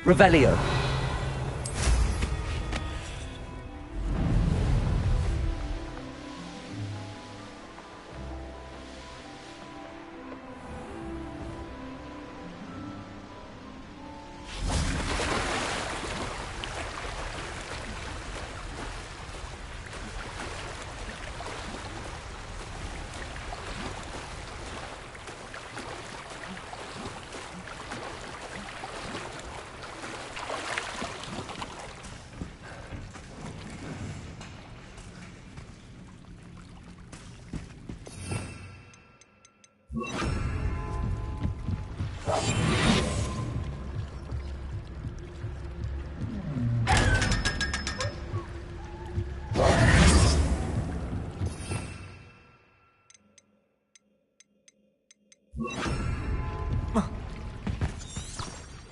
Revelio.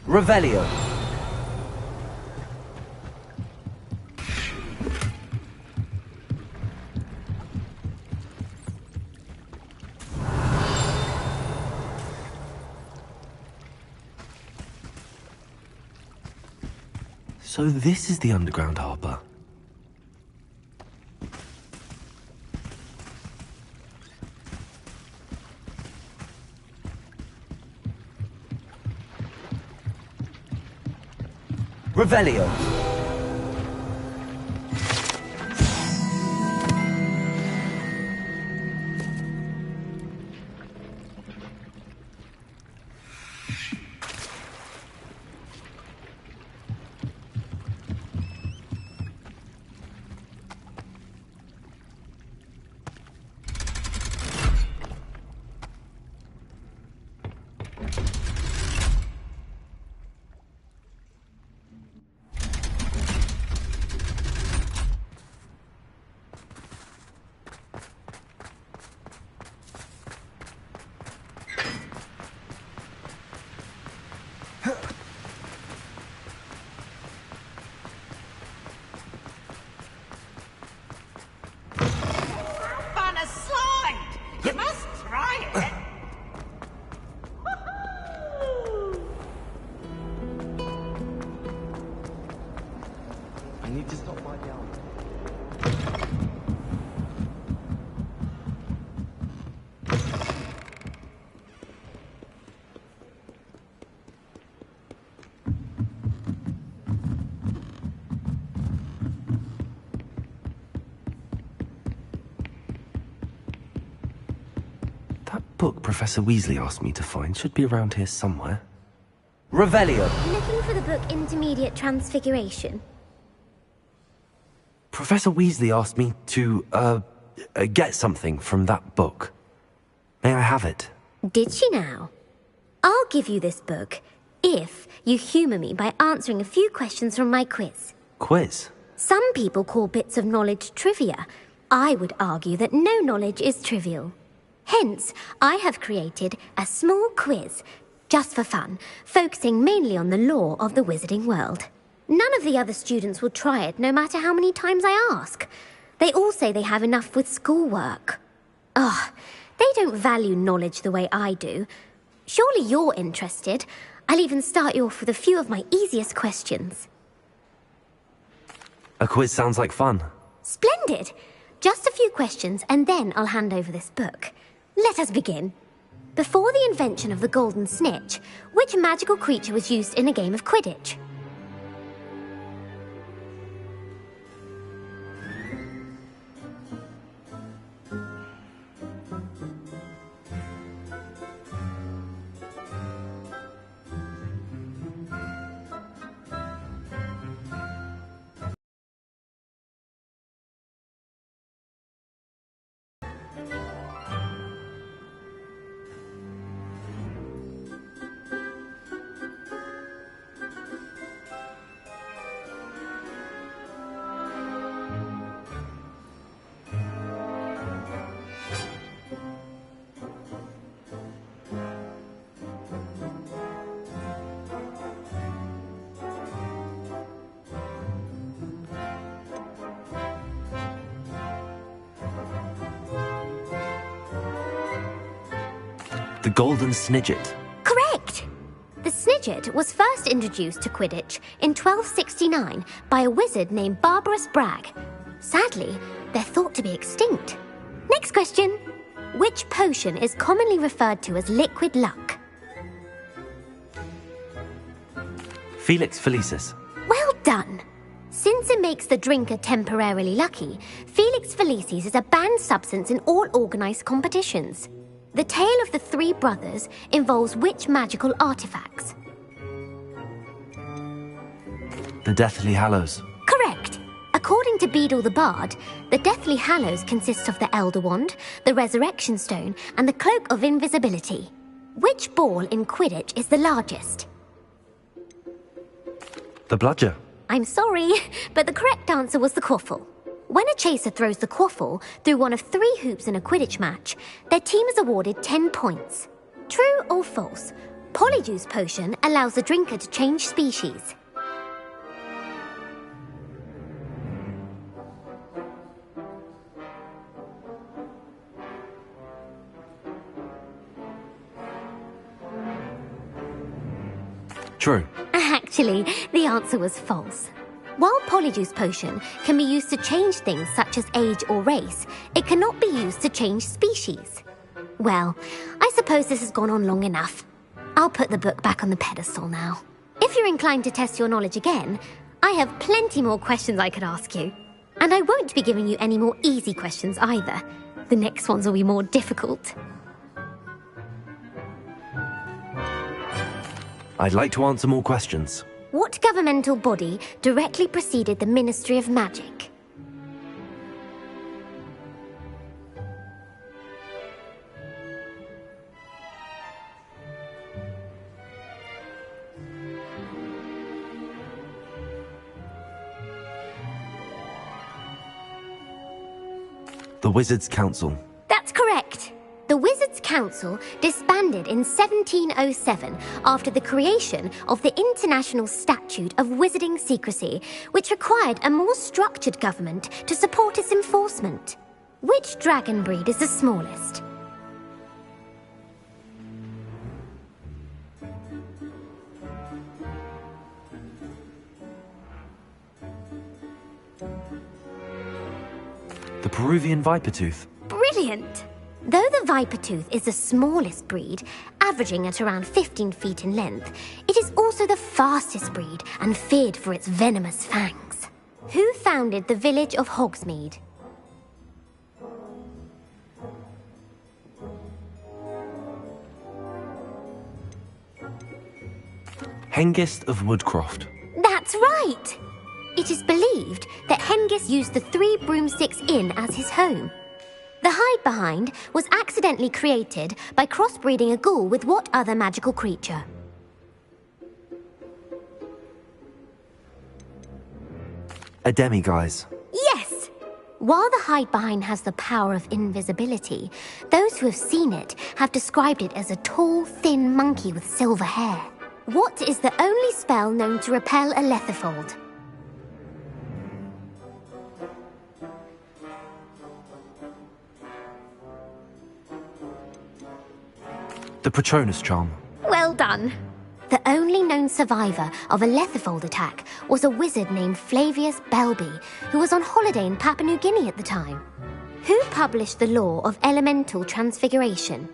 Revelio. So this is the underground harbour. Revelio. On a slide! You must try it! I need to stop by the army. That book Professor Weasley asked me to find should be around here somewhere. Revelio. Looking for the book Intermediate Transfiguration? Professor Weasley asked me to, get something from that book. May I have it? Did she now? I'll give you this book if you humour me by answering a few questions from my quiz. Quiz? Some people call bits of knowledge trivia. I would argue that no knowledge is trivial. Hence, I have created a small quiz, just for fun, focusing mainly on the lore of the wizarding world. None of the other students will try it, no matter how many times I ask. They all say they have enough with schoolwork. Ugh, they don't value knowledge the way I do. Surely you're interested. I'll even start you off with a few of my easiest questions. A quiz sounds like fun. Splendid! Just a few questions, and then I'll hand over this book. Let us begin. Before the invention of the golden snitch, which magical creature was used in a game of Quidditch? The golden snidget. Correct! The snitch Widget was first introduced to Quidditch in 1269 by a wizard named Barbarous Bragg. Sadly, they're thought to be extinct. Next question. Which potion is commonly referred to as liquid luck? Felix Felicis. Well done. Since it makes the drinker temporarily lucky, Felix Felicis is a banned substance in all organised competitions. The tale of the three brothers involves which magical artifacts? The Deathly Hallows. Correct. According to Beadle the Bard, the Deathly Hallows consists of the Elder Wand, the Resurrection Stone, and the Cloak of Invisibility. Which ball in Quidditch is the largest? The Bludger. I'm sorry, but the correct answer was the Quaffle. When a chaser throws the Quaffle through one of 3 hoops in a Quidditch match, their team is awarded 10 points. True or false? Polyjuice Potion allows the drinker to change species. True. Actually, the answer was false. While Polyjuice Potion can be used to change things such as age or race, it cannot be used to change species. Well, I suppose this has gone on long enough. I'll put the book back on the pedestal now. If you're inclined to test your knowledge again, I have plenty more questions I could ask you. And I won't be giving you any more easy questions either. The next ones will be more difficult. I'd like to answer more questions. What governmental body directly preceded the Ministry of Magic? The Wizards' Council. That's correct. The Wizards' Council disbanded in 1707 after the creation of the International Statute of Wizarding Secrecy, which required a more structured government to support its enforcement. Which dragon breed is the smallest? The Peruvian Vipertooth. Brilliant! Though the Vipertooth is the smallest breed, averaging at around 15 feet in length, it is also the fastest breed and feared for its venomous fangs. Who founded the village of Hogsmeade? Hengist of Woodcroft. That's right! It is believed that Hengist used the Three Broomsticks Inn as his home. The hide-behind was accidentally created by crossbreeding a ghoul with what other magical creature? A demiguise. Yes! While the hide-behind has the power of invisibility, those who have seen it have described it as a tall, thin monkey with silver hair. What is the only spell known to repel a Lethifold? The Patronus Charm. Well done. The only known survivor of a Lethifold attack was a wizard named Flavius Belby, who was on holiday in Papua New Guinea at the time. Who published the law of elemental transfiguration?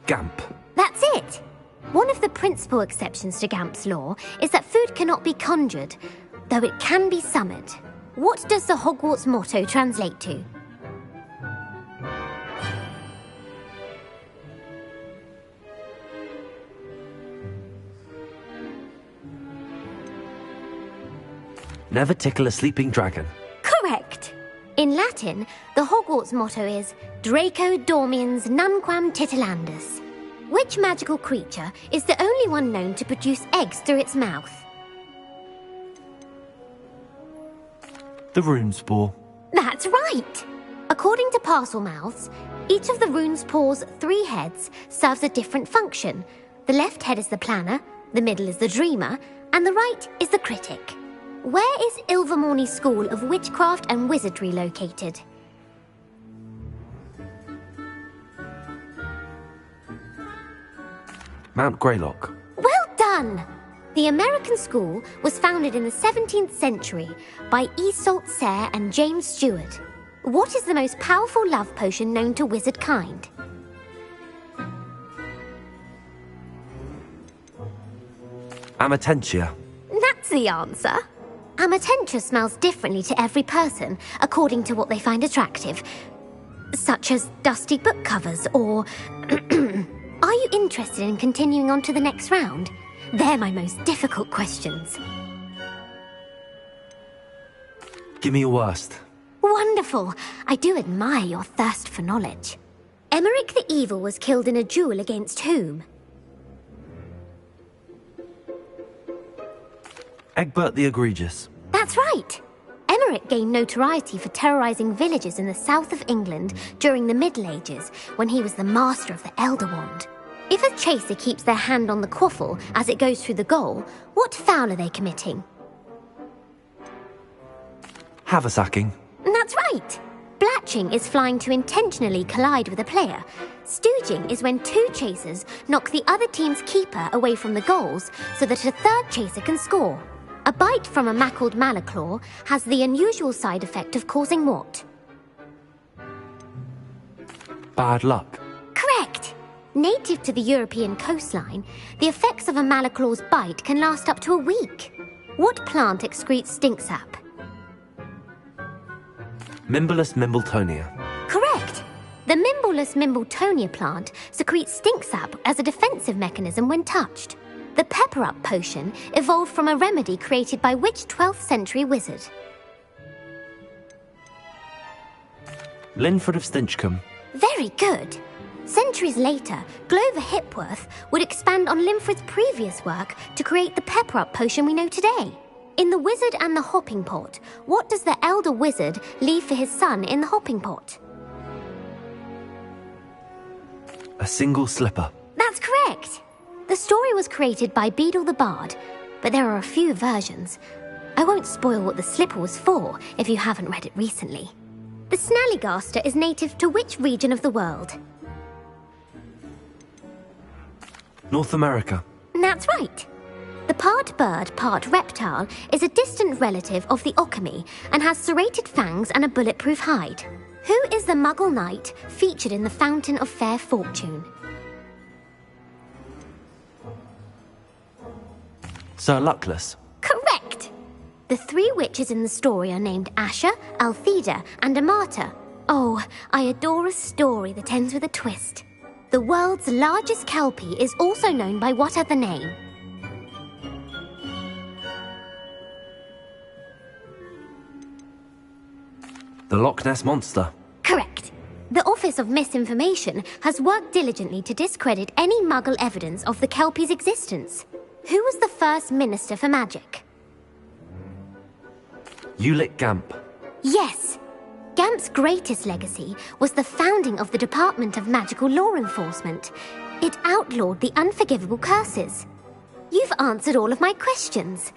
Gamp. That's it! One of the principal exceptions to Gamp's law is that food cannot be conjured, though it can be summoned. What does the Hogwarts motto translate to? Never tickle a sleeping dragon. Correct! In Latin, the Hogwarts motto is Draco Dormiens Nunquam Titilandus. Which magical creature is the only one known to produce eggs through its mouth? The Runespore. That's right! According to Parselmouths, each of the Runespore's 3 heads serves a different function. The left head is the planner, the middle is the dreamer, and the right is the critic. Where is Ilvermorny School of Witchcraft and Wizardry located? Mount Greylock. Well done! The American school was founded in the 17th century by Iseult Sayre and James Stewart. What is the most powerful love potion known to wizard kind? Amatentia. That's the answer. Amatentia smells differently to every person, according to what they find attractive. Such as dusty book covers, or... Are you interested in continuing on to the next round? They're my most difficult questions. Give me your worst. Wonderful. I do admire your thirst for knowledge. Emmerich the Evil was killed in a duel against whom? Egbert the Egregious. That's right. Emmerich gained notoriety for terrorizing villages in the south of England during the Middle Ages, when he was the master of the Elder Wand. If a chaser keeps their hand on the quaffle as it goes through the goal, what foul are they committing? Haversacking. That's right. Blatching is flying to intentionally collide with a player. Stooging is when two chasers knock the other team's keeper away from the goals so that a third chaser can score. A bite from a mackled malaclaw has the unusual side effect of causing what? Bad luck. Correct! Native to the European coastline, the effects of a malaclaw's bite can last up to a week. What plant excretes stink sap? Mimblus Mimbletonia. Correct! The Mimblus Mimbletonia plant secretes stink sap as a defensive mechanism when touched. The pepper-up potion evolved from a remedy created by which 12th century wizard? Linford of Stinchcombe. Very good. Centuries later, Glover Hipworth would expand on Linford's previous work to create the pepper-up potion we know today. In The Wizard and the Hopping Pot, what does the elder wizard leave for his son in the hopping pot? A single slipper. That's correct. The story was created by Beadle the Bard, but there are a few versions. I won't spoil what the slipper was for if you haven't read it recently. The Snallygaster is native to which region of the world? North America. That's right. The part bird, part reptile is a distant relative of the Occamy and has serrated fangs and a bulletproof hide. Who is the Muggle knight featured in the Fountain of Fair Fortune? Sir Luckless. Correct! The three witches in the story are named Asher, Altheda, and Amata. Oh, I adore a story that ends with a twist. The world's largest kelpie is also known by what other name? The Loch Ness Monster. Correct. The Office of Misinformation has worked diligently to discredit any Muggle evidence of the kelpie's existence. Who was the first Minister for Magic? Ulick Gamp. Yes. Gamp's greatest legacy was the founding of the Department of Magical Law Enforcement. It outlawed the unforgivable curses. You've answered all of my questions.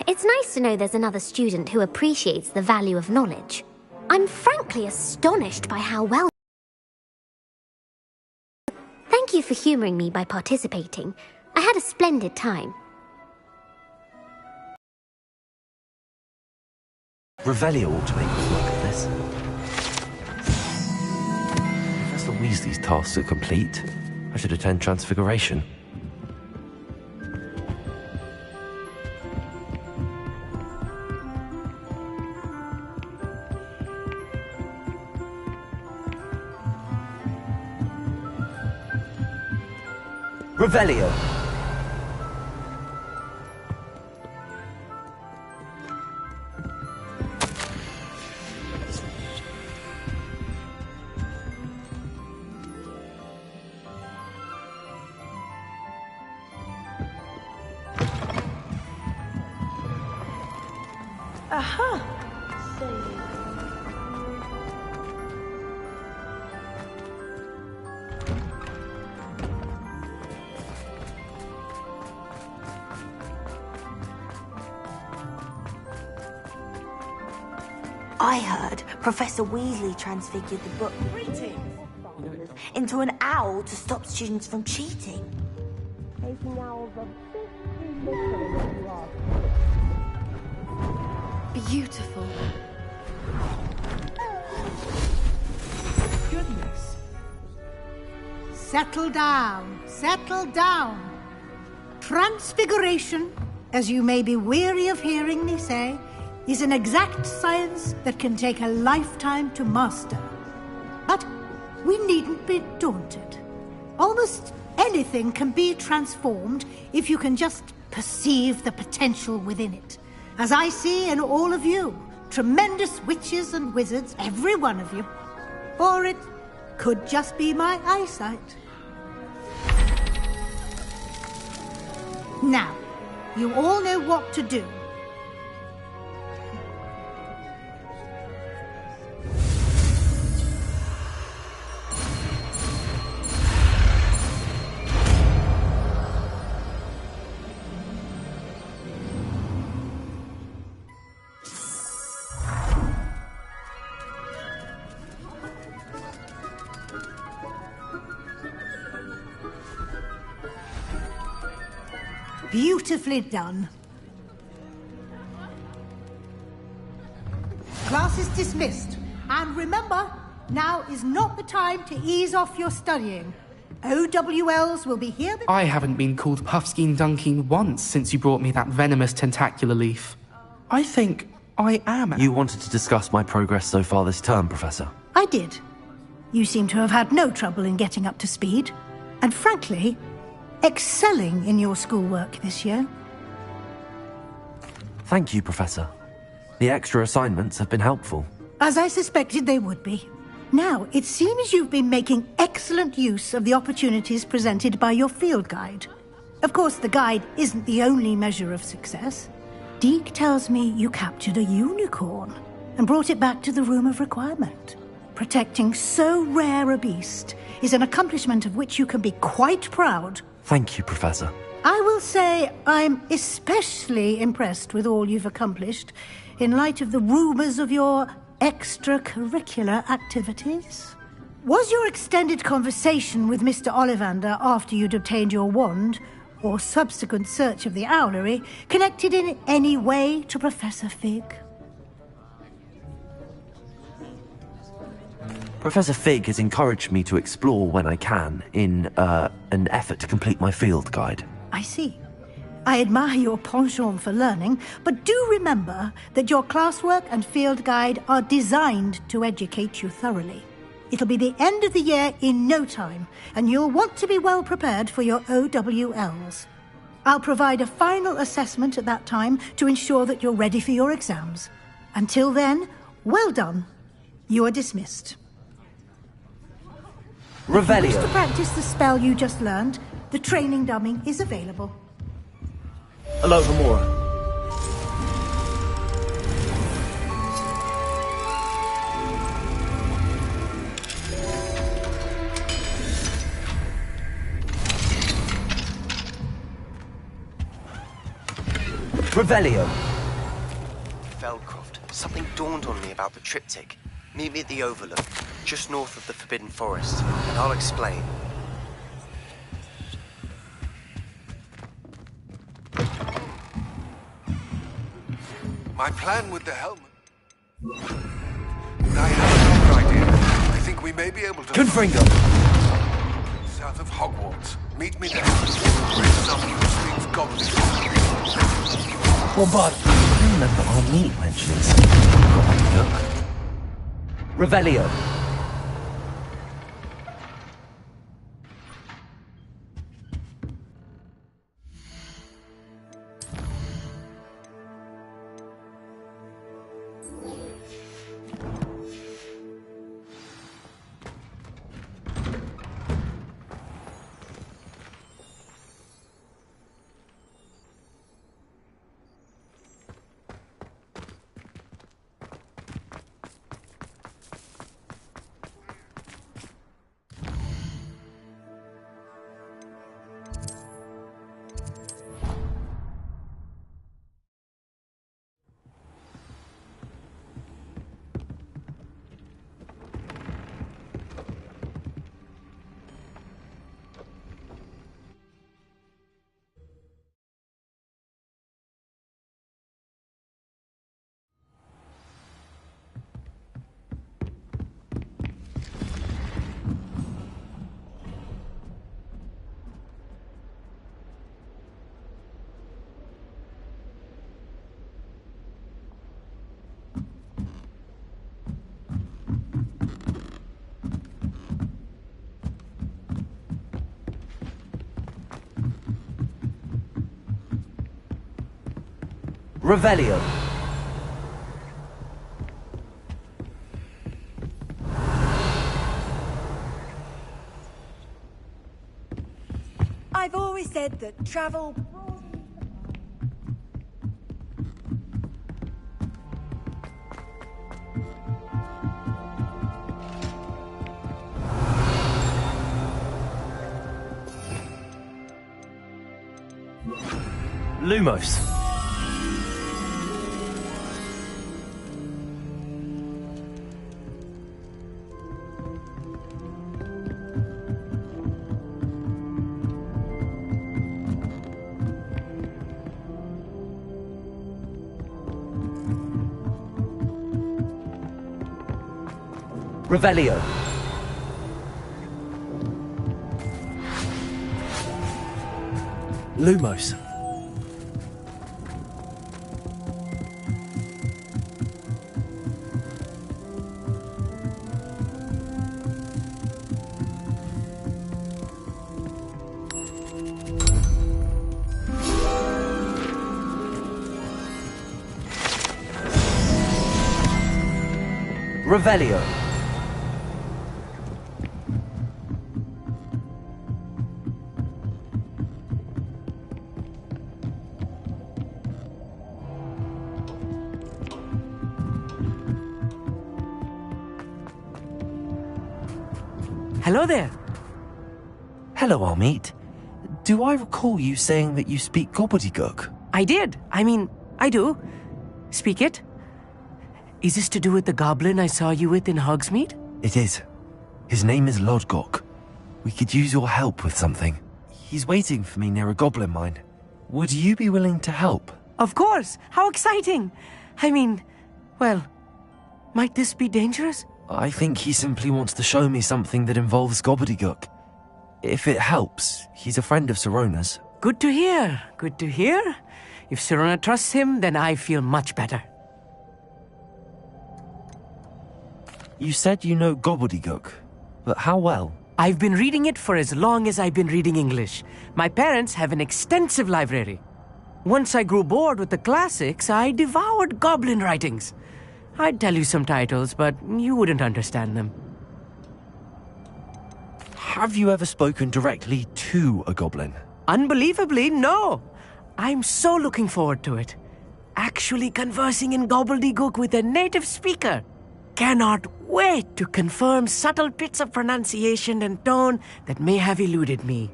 It's nice to know there's another student who appreciates the value of knowledge. I'm frankly astonished by how well... Thank you for humouring me by participating. I had a splendid time. Revelio ought to make us look at this. Professor Weasley's tasks are complete. I should attend Transfiguration. Revelio. Aha! I heard Professor Weasley transfigured the book into an owl to stop students from cheating. taking owls of 50 literally what you asked. Beautiful. Goodness. Settle down. Settle down. Transfiguration, as you may be weary of hearing me say, is an exact science that can take a lifetime to master. But we needn't be daunted. Almost anything can be transformed if you can just perceive the potential within it. As I see in all of you, tremendous witches and wizards, every one of you. Or it could just be my eyesight. Now, you all know what to do. Beautifully done. Class is dismissed. And remember, now is not the time to ease off your studying. OWLs will be here... I haven't been called Puffskein Dunking once since you brought me that venomous tentacular leaf. I think I am... You wanted to discuss my progress so far this term, Professor? I did. You seem to have had no trouble in getting up to speed. And frankly, excelling in your schoolwork this year. Thank you, Professor. The extra assignments have been helpful. As I suspected they would be. Now, it seems you've been making excellent use of the opportunities presented by your field guide. Of course, the guide isn't the only measure of success. Deke tells me you captured a unicorn and brought it back to the Room of Requirement. Protecting so rare a beast is an accomplishment of which you can be quite proud. Thank you, Professor. I will say I'm especially impressed with all you've accomplished in light of the rumors of your extracurricular activities. Was your extended conversation with Mr. Ollivander after you'd obtained your wand, or subsequent search of the owlery, connected in any way to Professor Fig? Professor Fig has encouraged me to explore when I can in an effort to complete my field guide. I see. I admire your penchant for learning, but do remember that your classwork and field guide are designed to educate you thoroughly. It'll be the end of the year in no time, and you'll want to be well prepared for your OWLs. I'll provide a final assessment at that time to ensure that you're ready for your exams. Until then, well done. You are dismissed. Revelio. Wish to practice the spell you just learned? The training dummy is available. Hello, Gamora. Revelio. Feldcroft, something dawned on me about the triptych. Meet me at the Overlook, just north of the Forbidden Forest, and I'll explain. My plan with the helmet... I have another idea. I think we may be able to... Confringo. South of Hogwarts. Meet me there. Raise up the streets goblins. Well, but I remember our meet mentioning something. Revelio. Revelio. I've always said that travel... Lumos. Revelio. Lumos. Revelio. Hello there. Hello, Amit. Do I recall you saying that you speak gobbledygook? I did. I do. Speak it. Is this to do with the goblin I saw you with in Hogsmeade? It is. His name is Lodgok. We could use your help with something. He's waiting for me near a goblin mine. Would you be willing to help? Of course. How exciting. Well, might this be dangerous? I think he simply wants to show me something that involves gobbledygook. If it helps, he's a friend of Sirona's. Good to hear. Good to hear. If Sirona trusts him, then I feel much better. You said you know gobbledygook, but how well? I've been reading it for as long as I've been reading English. My parents have an extensive library. Once I grew bored with the classics, I devoured goblin writings. I'd tell you some titles, but you wouldn't understand them. Have you ever spoken directly to a goblin? Unbelievably, no. I'm so looking forward to it. Actually conversing in gobbledygook with a native speaker. Cannot wait to confirm subtle bits of pronunciation and tone that may have eluded me,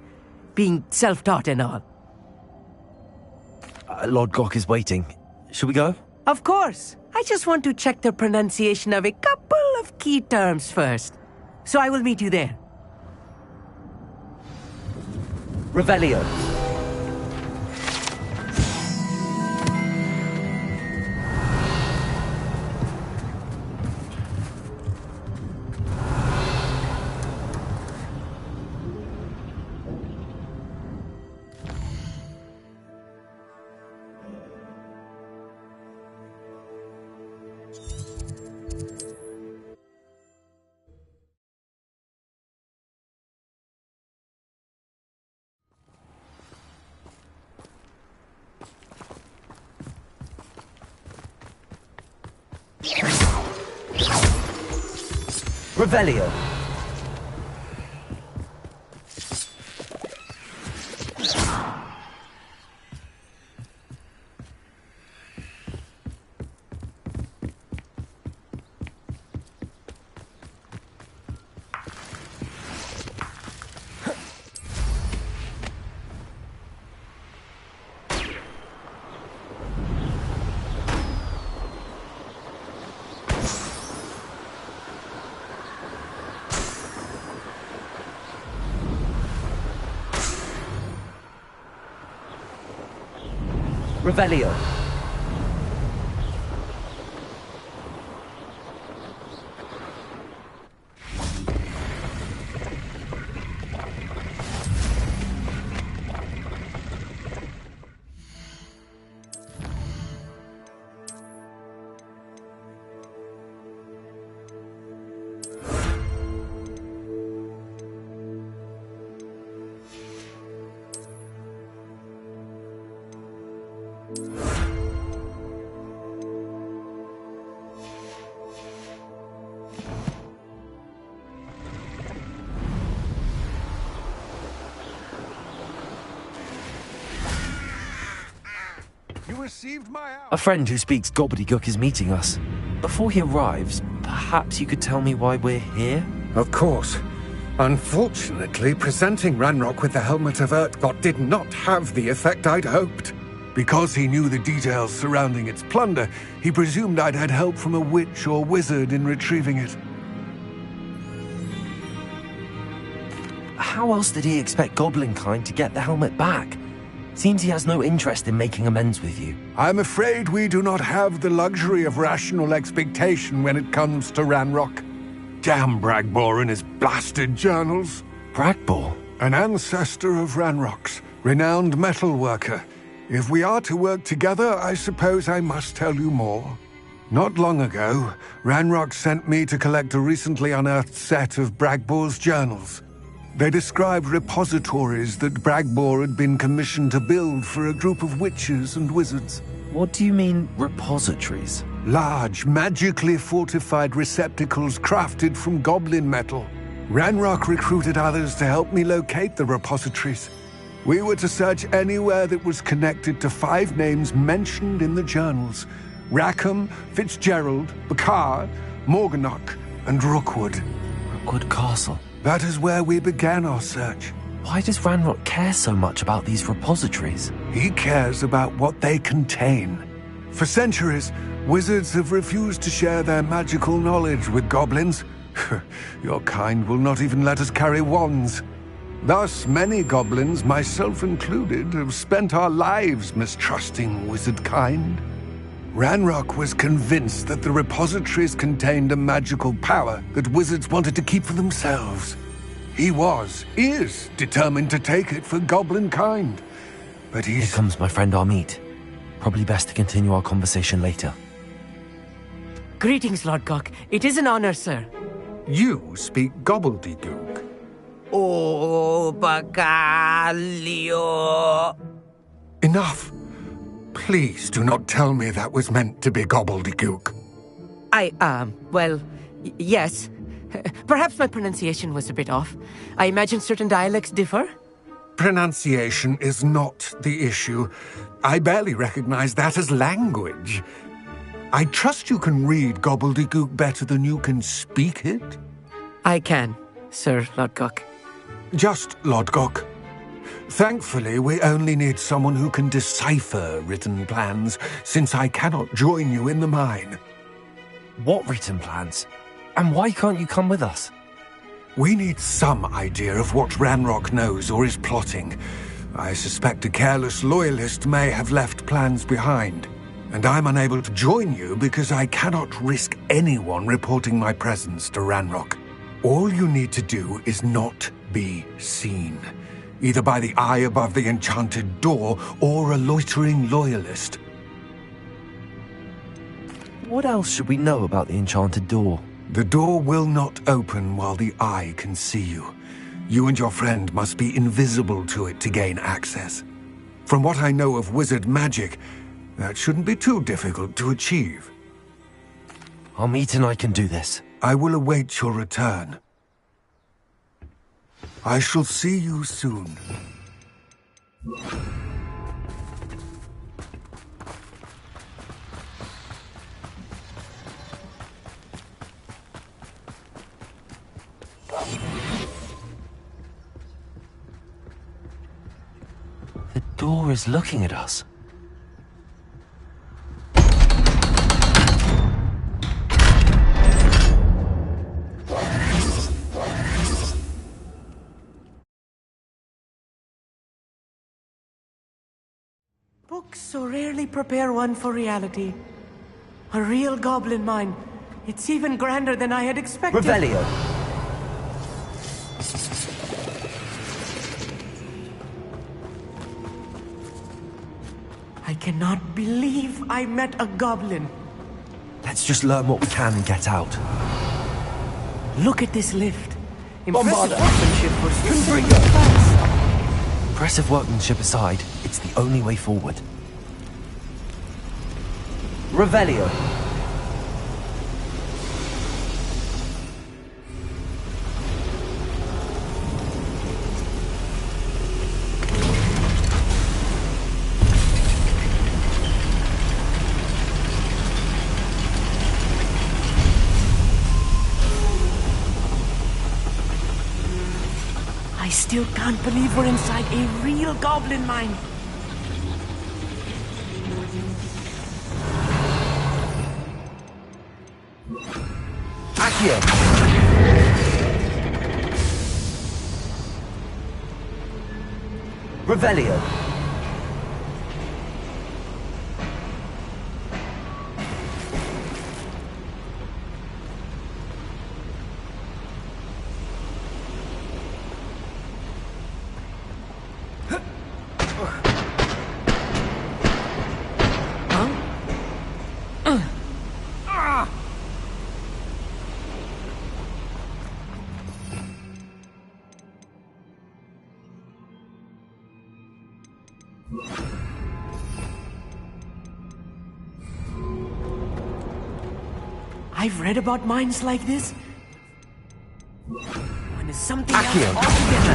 being self-taught and all. Lodgok is waiting. Shall we go? Of course. I just want to check the pronunciation of a couple of key terms first. So I will meet you there. Revelio. Revelio. Revelio. received my A friend who speaks gobbledygook is meeting us. Before he arrives, perhaps you could tell me why we're here? Of course. Unfortunately, presenting Ranrock with the Helmet of Urtkot did not have the effect I'd hoped. Because he knew the details surrounding its plunder, he presumed I'd had help from a witch or wizard in retrieving it. How else did he expect Goblinkind to get the helmet back? Seems he has no interest in making amends with you. I'm afraid we do not have the luxury of rational expectation when it comes to Ranrock. Damn Bragbor and his blasted journals. Bragbor? An ancestor of Ranrock's, renowned metal worker. If we are to work together, I suppose I must tell you more. Not long ago, Ranrock sent me to collect a recently unearthed set of Bragbor's journals. They described repositories that Bragbor had been commissioned to build for a group of witches and wizards. What do you mean, repositories? Large, magically fortified receptacles crafted from goblin metal. Ranrock recruited others to help me locate the repositories. We were to search anywhere that was connected to 5 names mentioned in the journals: Rackham, Fitzgerald, Bakar, Morganach, and Rookwood. Rookwood Castle. That is where we began our search. Why does Ranrock care so much about these repositories? He cares about what they contain. For centuries, wizards have refused to share their magical knowledge with goblins. Your kind will not even let us carry wands. Thus, many goblins, myself included, have spent our lives mistrusting wizard kind. Ranrock was convinced that the repositories contained a magical power that wizards wanted to keep for themselves. He is determined to take it for goblin kind. But Here comes my friend Amit. Probably best to continue our conversation later. Greetings, Lord Gok. It is an honor, sir. You speak gobbledygook. Oh, Bacalio. Enough. Please do not tell me that was meant to be gobbledygook. Yes. Perhaps my pronunciation was a bit off. I imagine certain dialects differ? Pronunciation is not the issue. I barely recognize that as language. I trust you can read gobbledygook better than you can speak it? I can, Sir Lodgok. Just Lodgok. Thankfully, we only need someone who can decipher written plans, since I cannot join you in the mine. What written plans? And why can't you come with us? We need some idea of what Ranrock knows or is plotting. I suspect a careless loyalist may have left plans behind. And I'm unable to join you because I cannot risk anyone reporting my presence to Ranrock. All you need to do is not be seen. Either by the eye above the enchanted door, or a loitering loyalist. What else should we know about the enchanted door? The door will not open while the eye can see you. You and your friend must be invisible to it to gain access. From what I know of wizard magic, that shouldn't be too difficult to achieve. Amit and I can do this. I will await your return. I shall see you soon. The door is looking at us. Books so rarely prepare one for reality. A real goblin mine. It's even grander than I had expected. Revelio. I cannot believe I met a goblin. Let's just learn what we can and get out. Look at this lift. Bombarda. Impressive workmanship for stripping Confringo. class. Impressive workmanship aside, it's the only way forward. Revelio. I still can't believe we're inside a real goblin mine. Accio! Revelio! I've read about mines like this. When it's something Accio. else altogether.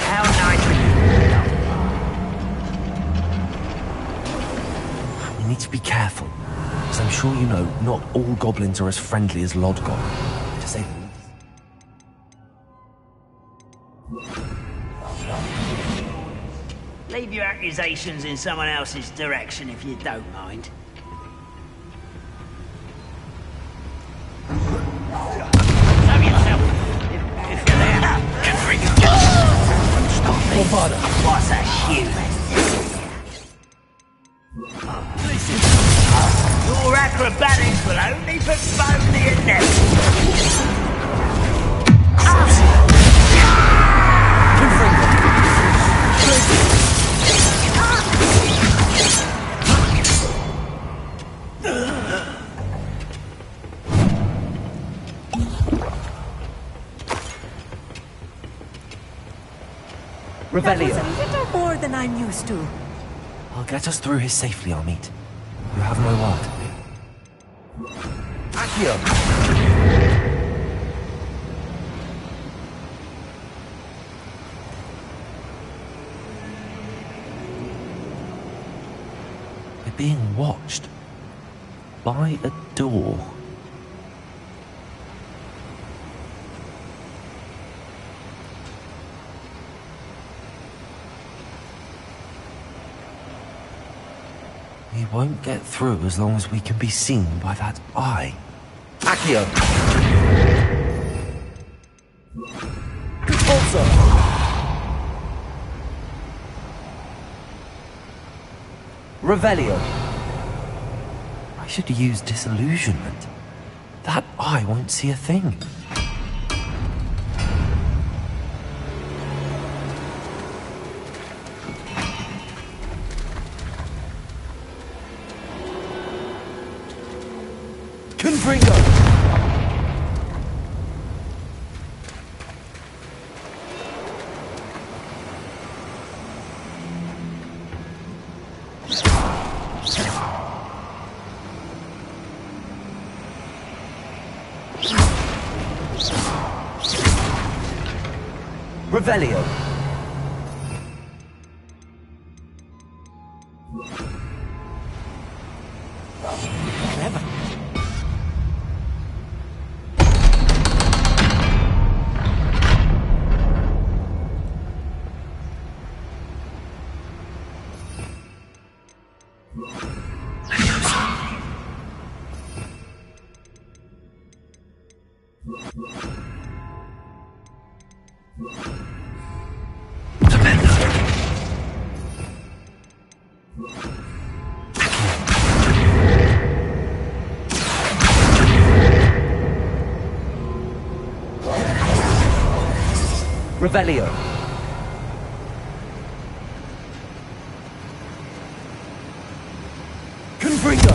How nice of you. We need to be careful, as I'm sure you know, not all goblins are as friendly as Lodgok, to say the least. Leave your accusations in someone else's direction if you don't mind. Show yourself if you're there. Bombarda! What's a human? Listen, your acrobatics will only postpone the inevitable. That was Revelio! a little more than I'm used to. I'll get us through here safely, Armit. You have my word. Accio! We're being watched. By a door. We won't get through as long as we can be seen by that eye. Accio! Also! Revelio! I should use disillusionment. That eye won't see a thing. Confringo! Revelio! Clever. Revelio! Confringo!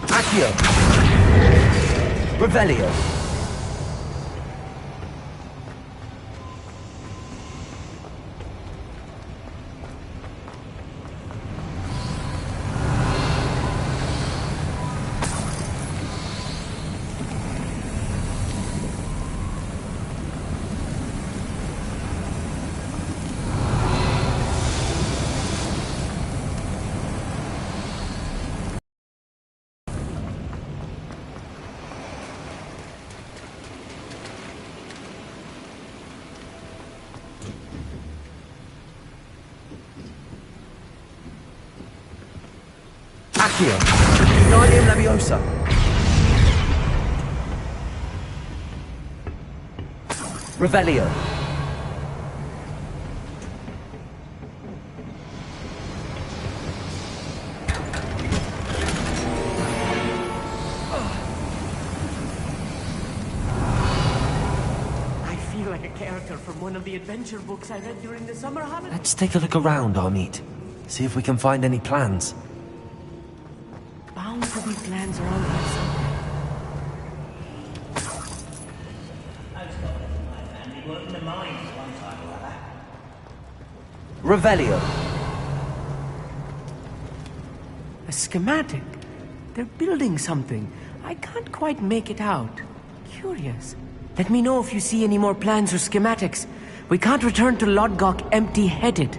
Accio! Revelio! Accio. Wingardium Leviosa. Revelio. I feel like a character from one of the adventure books I read during the summer holidays. Let's take a look around, Armit. See if we can find any plans. Bound to be plans around here somewhere. Revelio. A schematic. They're building something. I can't quite make it out. Curious. Let me know if you see any more plans or schematics. We can't return to Lodgok empty-headed.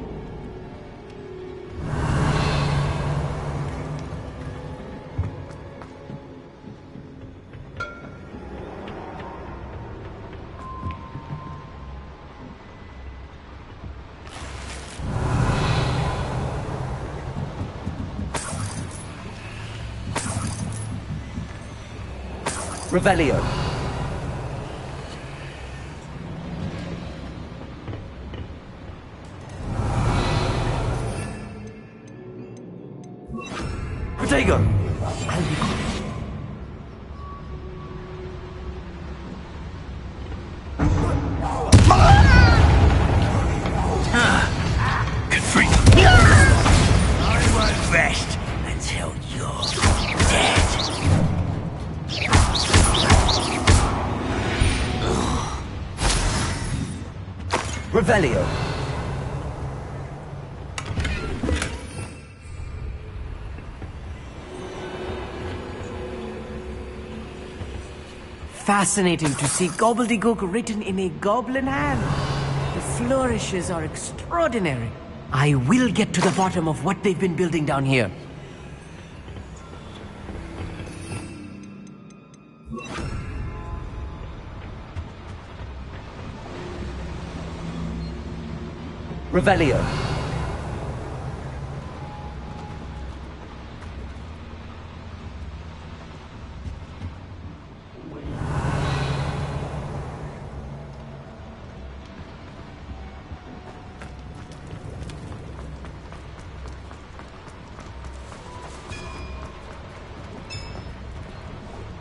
Revelio. Protego. I'll be quick. I won't rest until you're dead. Revelio. Fascinating to see gobbledygook written in a goblin hand. The flourishes are extraordinary. I will get to the bottom of what they've been building down here. Revelio.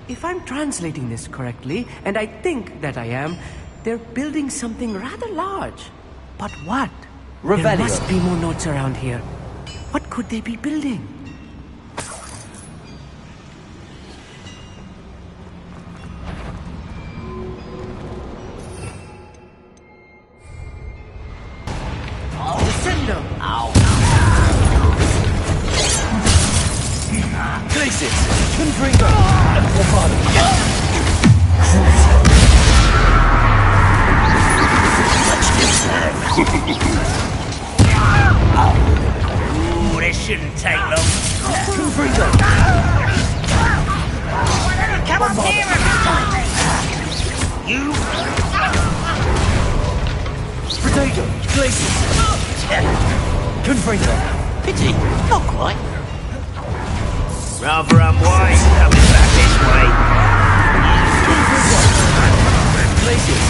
If I'm translating this correctly, and I think that I am, they're building something rather large. But what? There Revelio. must be more notes around here. What could they be building? Descendo! Glacis. Confringo. Ooh, this shouldn't take long. Confringo. Come up here and You Protego. Glacis. Confringo. pity, not quite. Rather unwise coming back this way. Glacis.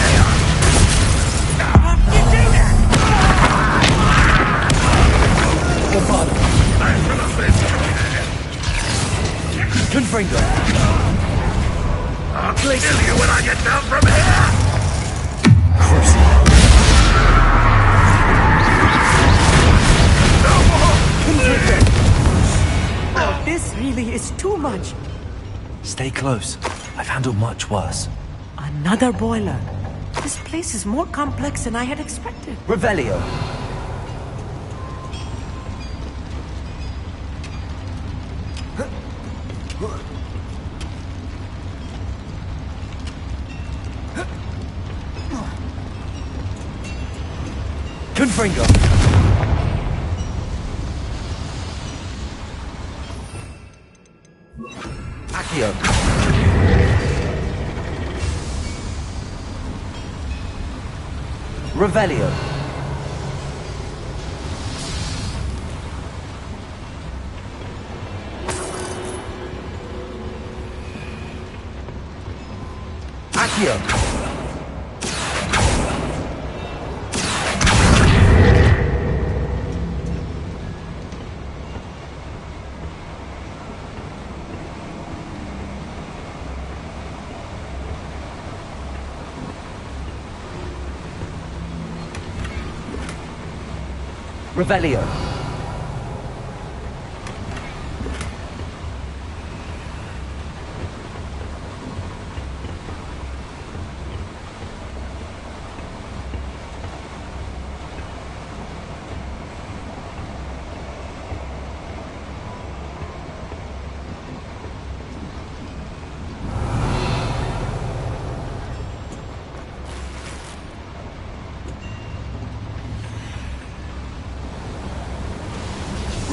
Confringo. I'll kill you when I get down from here! Oh, this really is too much. Stay close. I've handled much worse. Another boiler. This place is more complex than I had expected. Revelio. Confringo. Accio. Revelio. Accio! Revelio.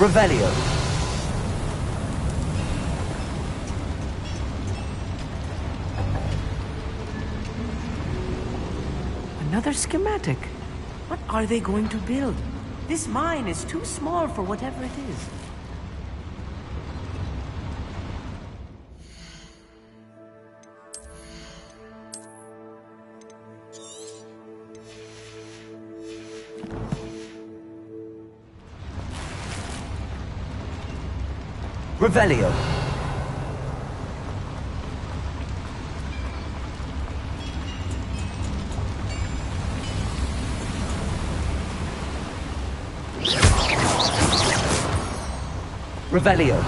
Revelio. Another schematic. What are they going to build? This mine is too small for whatever it is. Revelio. Revelio.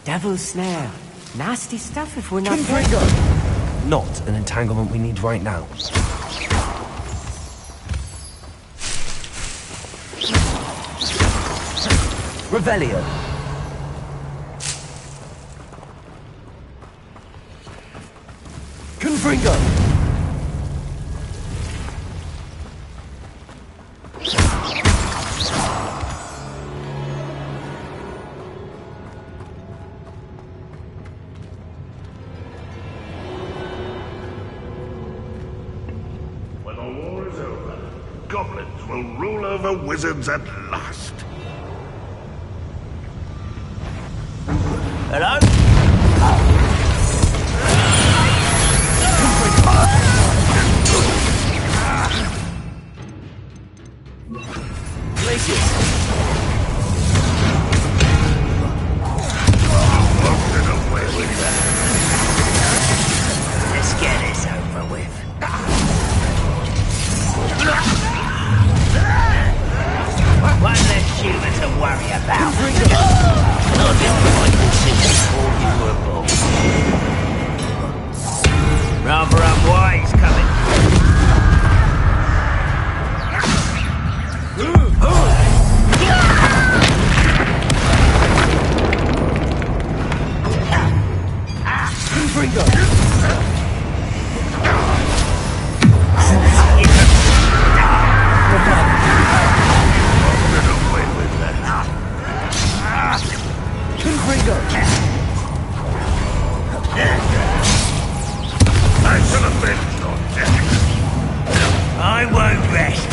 Devil's snare. Nasty stuff if we're not Confringo! Not an entanglement we need right now. Revelio. Confringo! When the war is over, goblins will rule over wizards at last. Hello? Let's get this over with. One less human to worry about. Not this point will see before you were born. Rather unwise coming. I won't rest.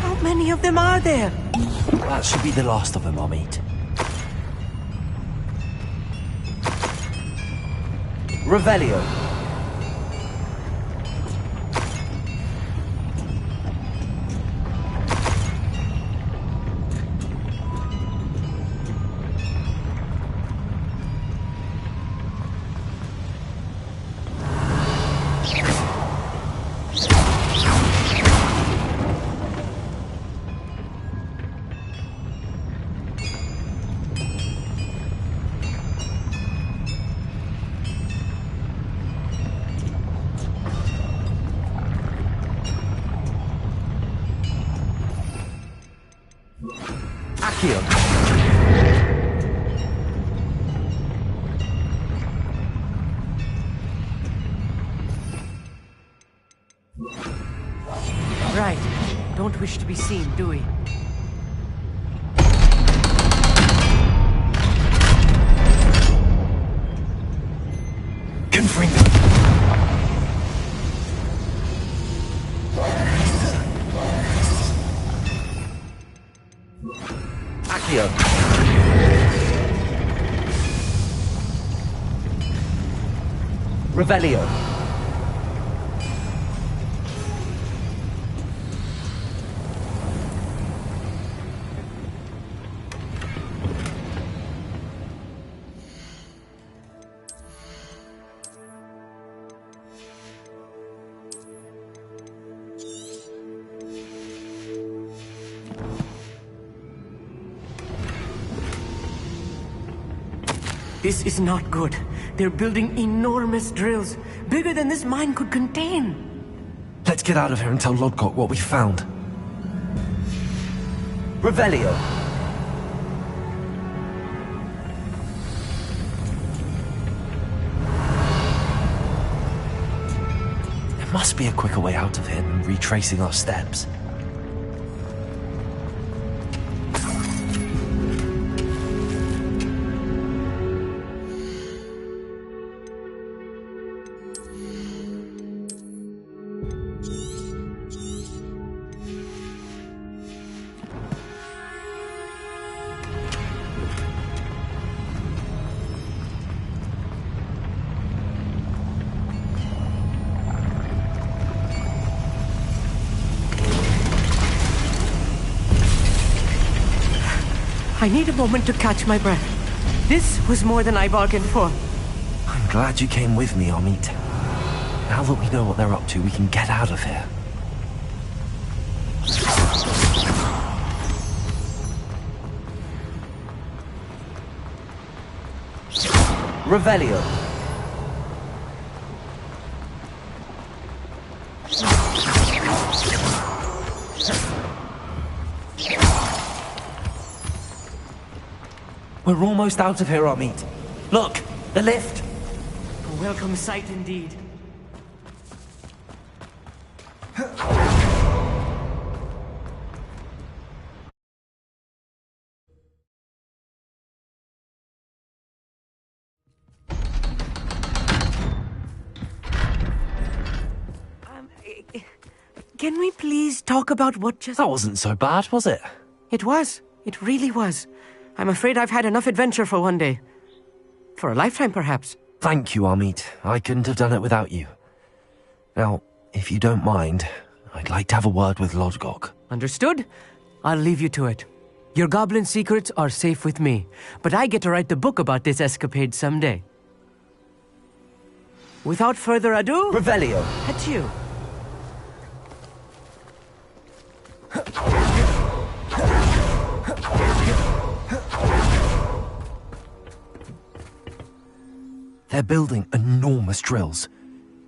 How many of them are there? That should be the last of them I'll meet. Revelio. Accio. Right. Don't wish to be seen, do we? Accio! Revelio! This is not good. They're building enormous drills, bigger than this mine could contain. Let's get out of here and tell Lodgok what we found. Revelio! There must be a quicker way out of here than retracing our steps. I need a moment to catch my breath. This was more than I bargained for. I'm glad you came with me, Amit. Now that we know what they're up to, we can get out of here. Revelio. We're almost out of here, Amit. Look, the lift. A welcome sight indeed. Can we please talk about what just... That wasn't so bad, was it? It was. It really was. I'm afraid I've had enough adventure for one day. For a lifetime, perhaps. Thank you, Amit. I couldn't have done it without you. Now, if you don't mind, I'd like to have a word with Lodgok. Understood? I'll leave you to it. Your goblin secrets are safe with me, but I get to write the book about this escapade someday. Without further ado... Revelio! Adieu. They're building enormous drills.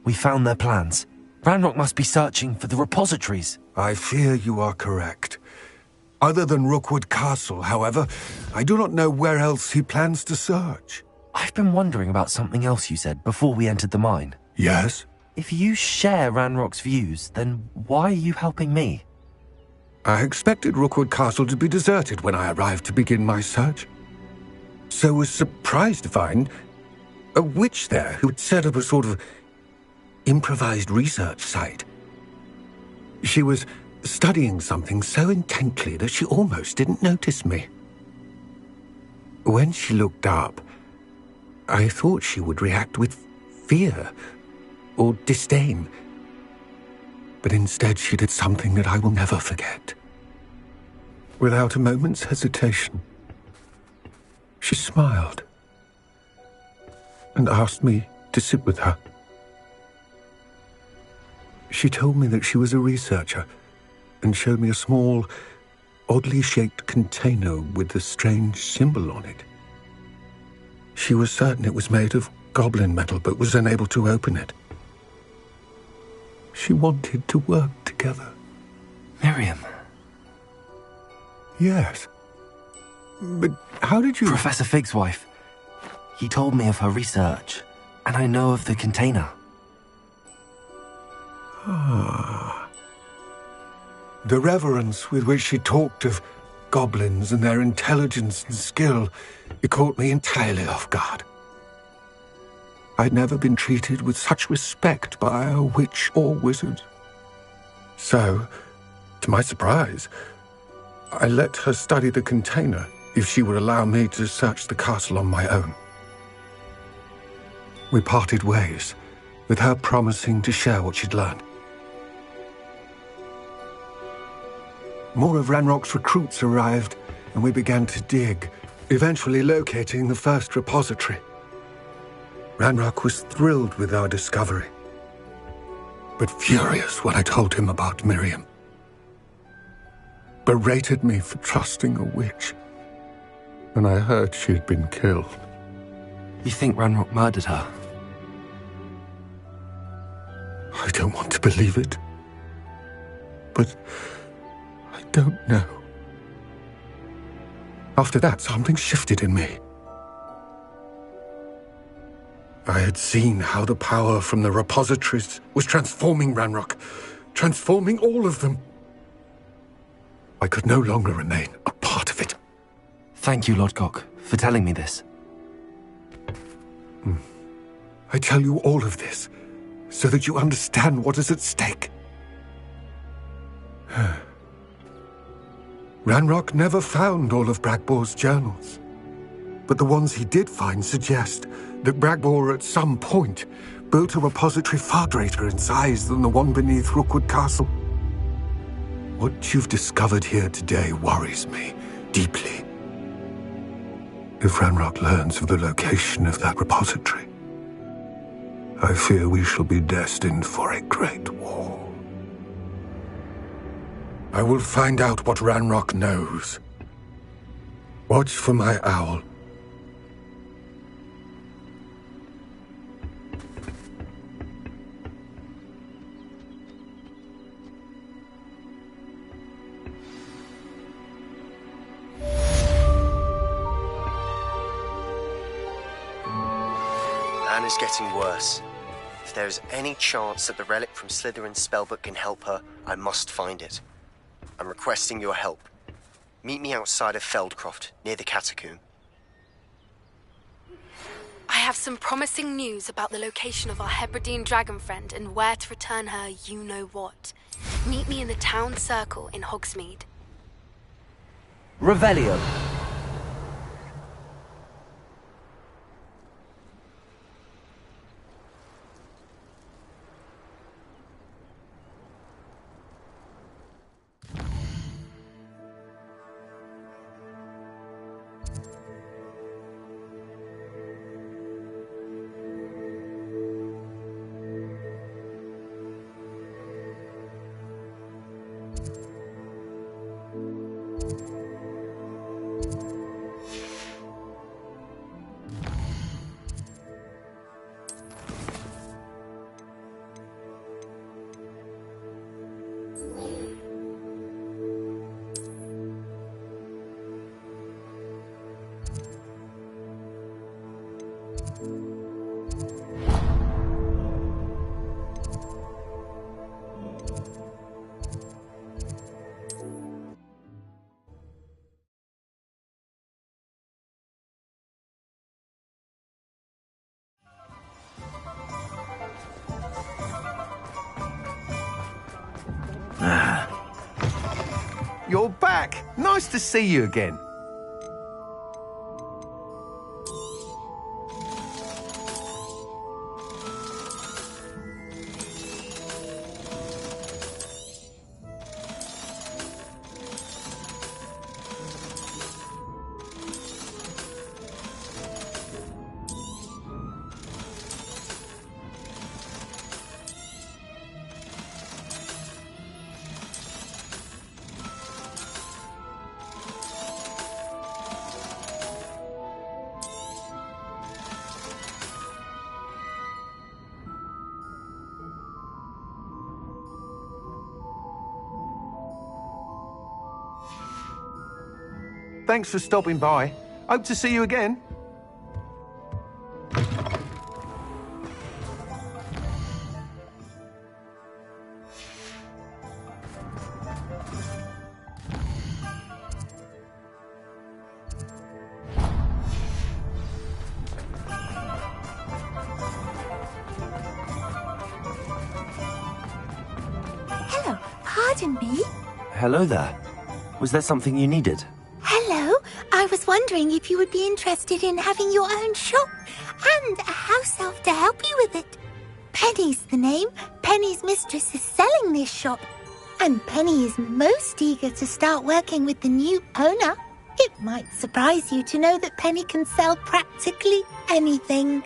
We found their plans. Ranrock must be searching for the repositories. I fear you are correct. Other than Rookwood Castle, however, I do not know where else he plans to search. I've been wondering about something else you said before we entered the mine. Yes? If you share Ranrock's views, then why are you helping me? I expected Rookwood Castle to be deserted when I arrived to begin my search. So was surprised to find a witch there who had set up a sort of improvised research site. She was studying something so intently that she almost didn't notice me. When she looked up, I thought she would react with fear or disdain. But instead she did something that I will never forget. Without a moment's hesitation, she smiled and asked me to sit with her. She told me that she was a researcher and showed me a small, oddly shaped container with a strange symbol on it. She was certain it was made of goblin metal, but was unable to open it. She wanted to work together. Miriam. Yes. But how did you... Professor Fig's wife. He told me of her research, and I know of the container. Ah. The reverence with which she talked of goblins and their intelligence and skill, it caught me entirely off guard. I'd never been treated with such respect by a witch or wizard. So, to my surprise, I let her study the container if she would allow me to search the castle on my own. We parted ways, with her promising to share what she'd learned. More of Ranrock's recruits arrived, and we began to dig, eventually locating the first repository. Ranrock was thrilled with our discovery, but furious when I told him about Miriam. Berated me for trusting a witch, and I heard she had been killed. You think Ranrock murdered her? I don't want to believe it, but I don't know. After that, something shifted in me. I had seen how the power from the repositories was transforming Ranrock, transforming all of them. I could no longer remain a part of it. Thank you, Lodgok, for telling me this. I tell you all of this so that you understand what is at stake. Ranrock never found all of Bragbor's journals, but the ones he did find suggest that Bragbor at some point built a repository far greater in size than the one beneath Rookwood Castle. What you've discovered here today worries me deeply. If Ranrock learns of the location of that repository, I fear we shall be destined for a great war. I will find out what Ranrock knows. Watch for my owl. Anna's getting worse. If there is any chance that the relic from Slytherin's spellbook can help her, I must find it. I'm requesting your help. Meet me outside of Feldcroft, near the catacomb. I have some promising news about the location of our Hebridean dragon friend and where to return her you-know-what. Meet me in the town circle in Hogsmeade. Revelio. You're back! Nice to see you again. Thanks for stopping by. Hope to see you again. Hello, pardon me. Hello there. Was there something you needed? Hello, I I was wondering if you would be interested in having your own shop and a house elf to help you with it. Penny's the name. Penny's mistress is selling this shop, and Penny is most eager to start working with the new owner. It might surprise you to know that Penny can sell practically anything.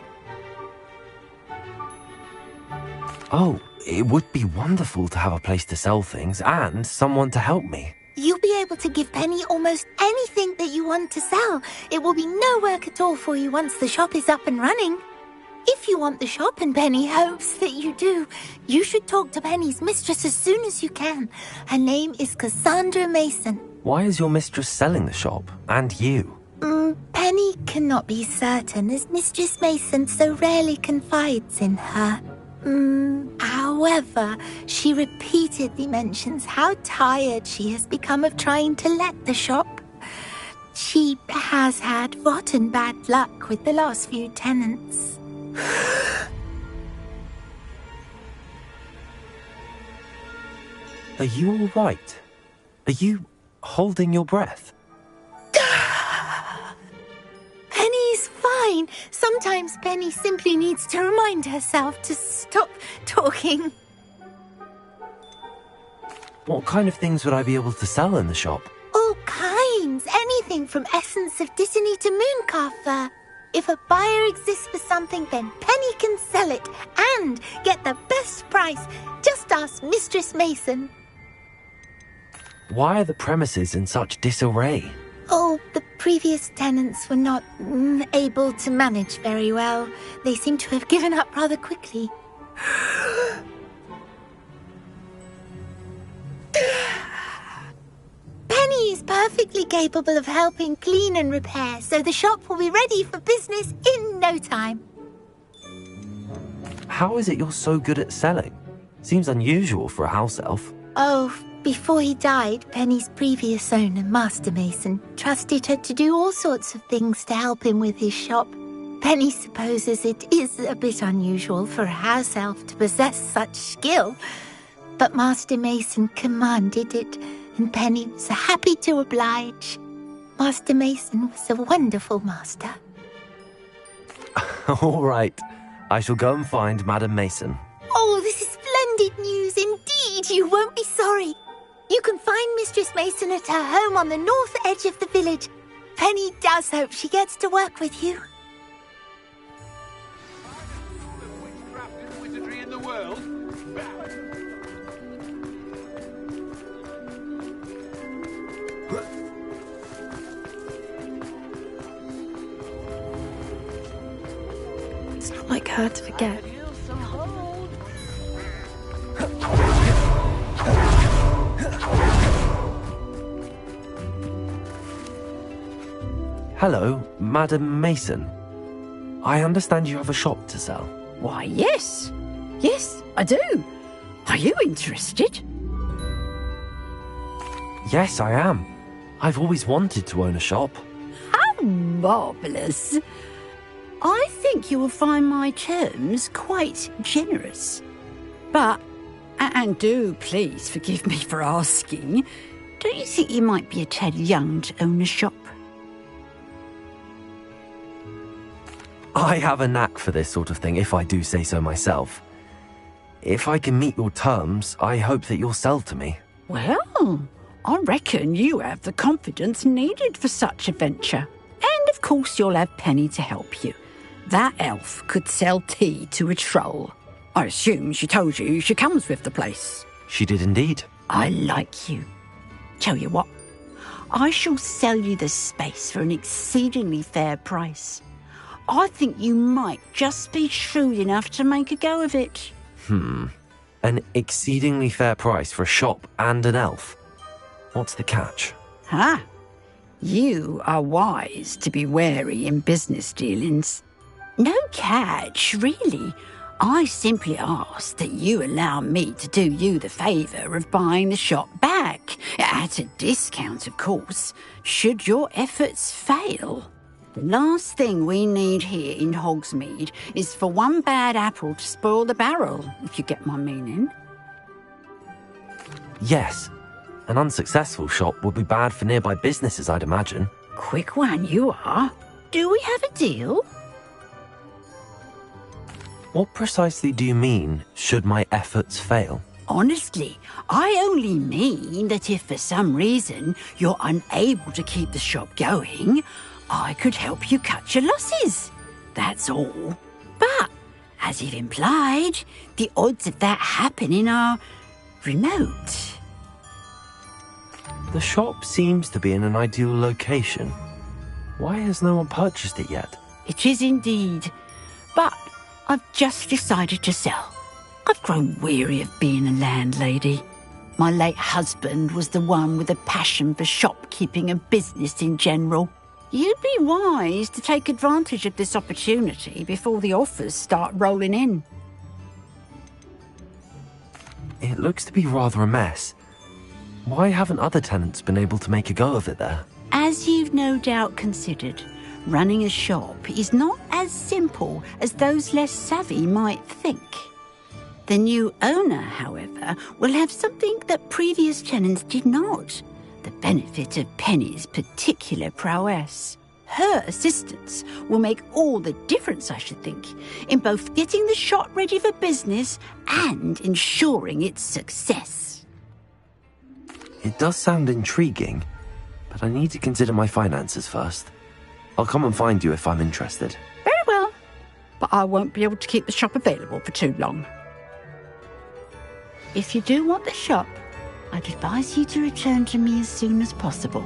Oh, it would be wonderful to have a place to sell things and someone to help me. You'll be able to give Penny almost anything that you want to sell. It will be no work at all for you once the shop is up and running. If you want the shop, and Penny hopes that you do, you should talk to Penny's mistress as soon as you can. Her name is Cassandra Mason. Why is your mistress selling the shop? And you? Penny cannot be certain, as Mistress Mason so rarely confides in her. However, she repeatedly mentions how tired she has become of trying to let the shop. She has had rotten bad luck with the last few tenants. Are you all right? Are you holding your breath? Penny's fine. Sometimes Penny simply needs to remind herself to stop talking. What kind of things would I be able to sell in the shop? All kinds. Anything from essence of Dittany to mooncar fur. If a buyer exists for something, then Penny can sell it and get the best price. Just ask Mistress Mason. Why are the premises in such disarray? Oh, the previous tenants were not able to manage very well. They seem to have given up rather quickly. Penny is perfectly capable of helping clean and repair, so the shop will be ready for business in no time. How is it you're so good at selling? Seems unusual for a house elf. Oh, before he died, Penny's previous owner, Master Mason, trusted her to do all sorts of things to help him with his shop. Penny supposes it is a bit unusual for a house elf to possess such skill, but Master Mason commanded it, and Penny was happy to oblige. Master Mason was a wonderful master. All right. I shall go and find Madam Mason. Oh, this is splendid news indeed. You won't be sorry. You can find Mistress Mason at her home on the north edge of the village. Penny does hope she gets to work with you. Wizardry in the world. It's not like her to forget. Hello, Madam Mason. I understand you have a shop to sell. Why, yes. Yes, I do. Are you interested? Yes, I am. I've always wanted to own a shop. How marvellous. I think you will find my terms quite generous. But, and do please forgive me for asking, don't you think you might be a tad young to own a shop? I have a knack for this sort of thing, if I do say so myself. If I can meet your terms, I hope that you'll sell to me. Well, I reckon you have the confidence needed for such a venture. And of course you'll have Penny to help you. That elf could sell tea to a troll. I assume she told you she comes with the place. She did indeed. I like you. Tell you what, I shall sell you the space for an exceedingly fair price. I think you might just be shrewd enough to make a go of it. An exceedingly fair price for a shop and an elf. What's the catch? Ah, you are wise to be wary in business dealings. No catch, really. I simply ask that you allow me to do you the favour of buying the shop back, at a discount, of course, should your efforts fail. The last thing we need here in Hogsmeade is for one bad apple to spoil the barrel, if you get my meaning. Yes. An unsuccessful shop would be bad for nearby businesses, I'd imagine. quick one you are. Do we have a deal? What precisely do you mean, should my efforts fail? Honestly, I only mean that if for some reason you're unable to keep the shop going, I could help you cut your losses. That's all. But, as you've implied, the odds of that happening are remote. The shop seems to be in an ideal location. Why has no one purchased it yet? It is indeed. But I've just decided to sell. I've grown weary of being a landlady. My late husband was the one with a passion for shopkeeping and business in general. You'd be wise to take advantage of this opportunity before the offers start rolling in. It looks to be rather a mess. Why haven't other tenants been able to make a go of it there? As you've no doubt considered, running a shop is not as simple as those less savvy might think. The new owner, however, will have something that previous tenants did not. The benefit of Penny's particular prowess. Her assistance will make all the difference, I should think, in both getting the shop ready for business and ensuring its success. It does sound intriguing, but I need to consider my finances first. I'll come and find you if I'm interested. Very well, but I won't be able to keep the shop available for too long. If you do want the shop, I'd advise you to return to me as soon as possible.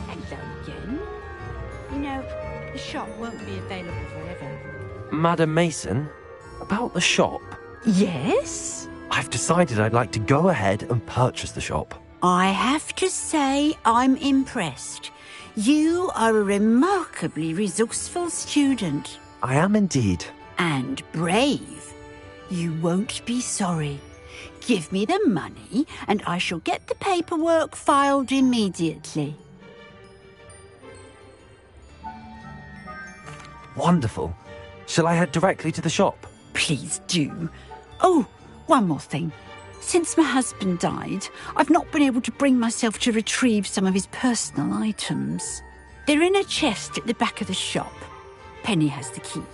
Hello again. You know, the shop won't be available forever. Madam Mason, about the shop. Yes? I've decided I'd like to go ahead and purchase the shop. I have to say I'm impressed. You are a remarkably resourceful student. I am indeed. And brave. You won't be sorry. Give me the money, and I shall get the paperwork filed immediately. Wonderful. Shall I head directly to the shop? Please do. Oh, one more thing. Since my husband died, I've not been able to bring myself to retrieve some of his personal items. They're in a chest at the back of the shop. Penny has the key.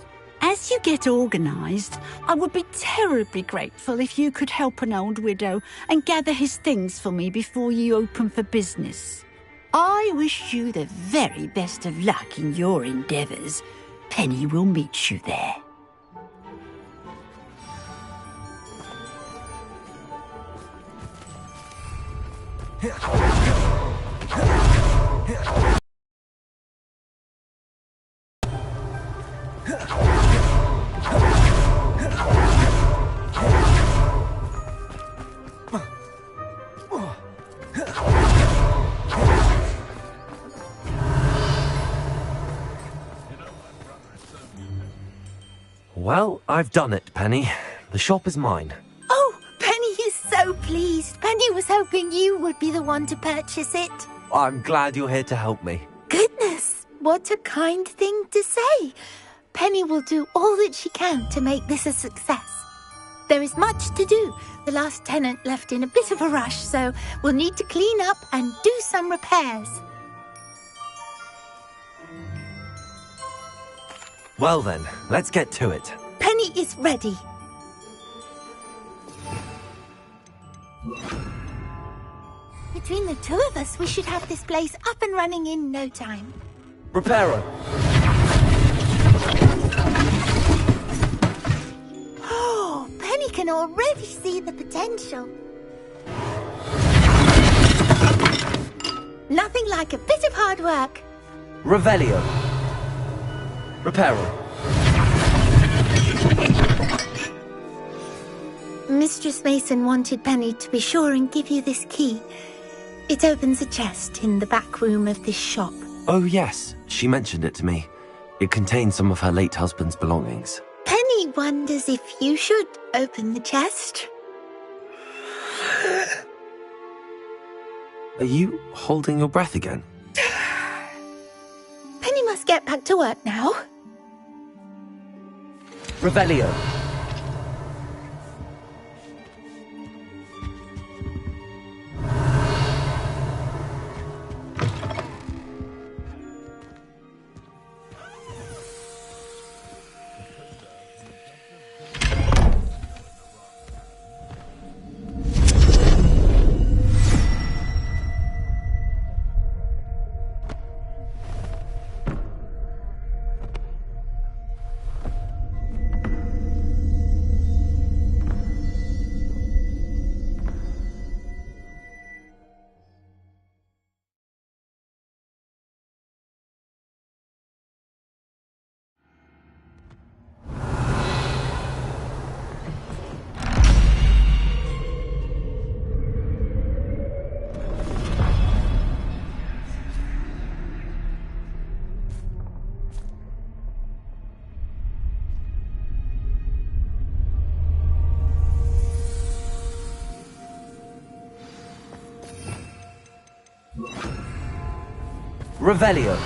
As you get organised, I would be terribly grateful if you could help an old widow and gather his things for me before you open for business. I wish you the very best of luck in your endeavours. Penny will meet you there. Well, I've done it, Penny. The shop is mine. Oh, Penny is so pleased. Penny was hoping you would be the one to purchase it. I'm glad you're here to help me. Goodness, what a kind thing to say. Penny will do all that she can to make this a success. There is much to do. The last tenant left in a bit of a rush, so we'll need to clean up and do some repairs. Well then, let's get to it. Penny is ready. Between the two of us, we should have this place up and running in no time. Reparo. Oh, Penny can already see the potential. Nothing like a bit of hard work. Revelio. Reparo. Mistress Mason wanted Penny to be sure and give you this key. It opens a chest in the back room of this shop. Oh yes, she mentioned it to me. It contains some of her late husband's belongings. Penny wonders if you should open the chest. Are you holding your breath again? Penny must get back to work now. Revelio. Revelio.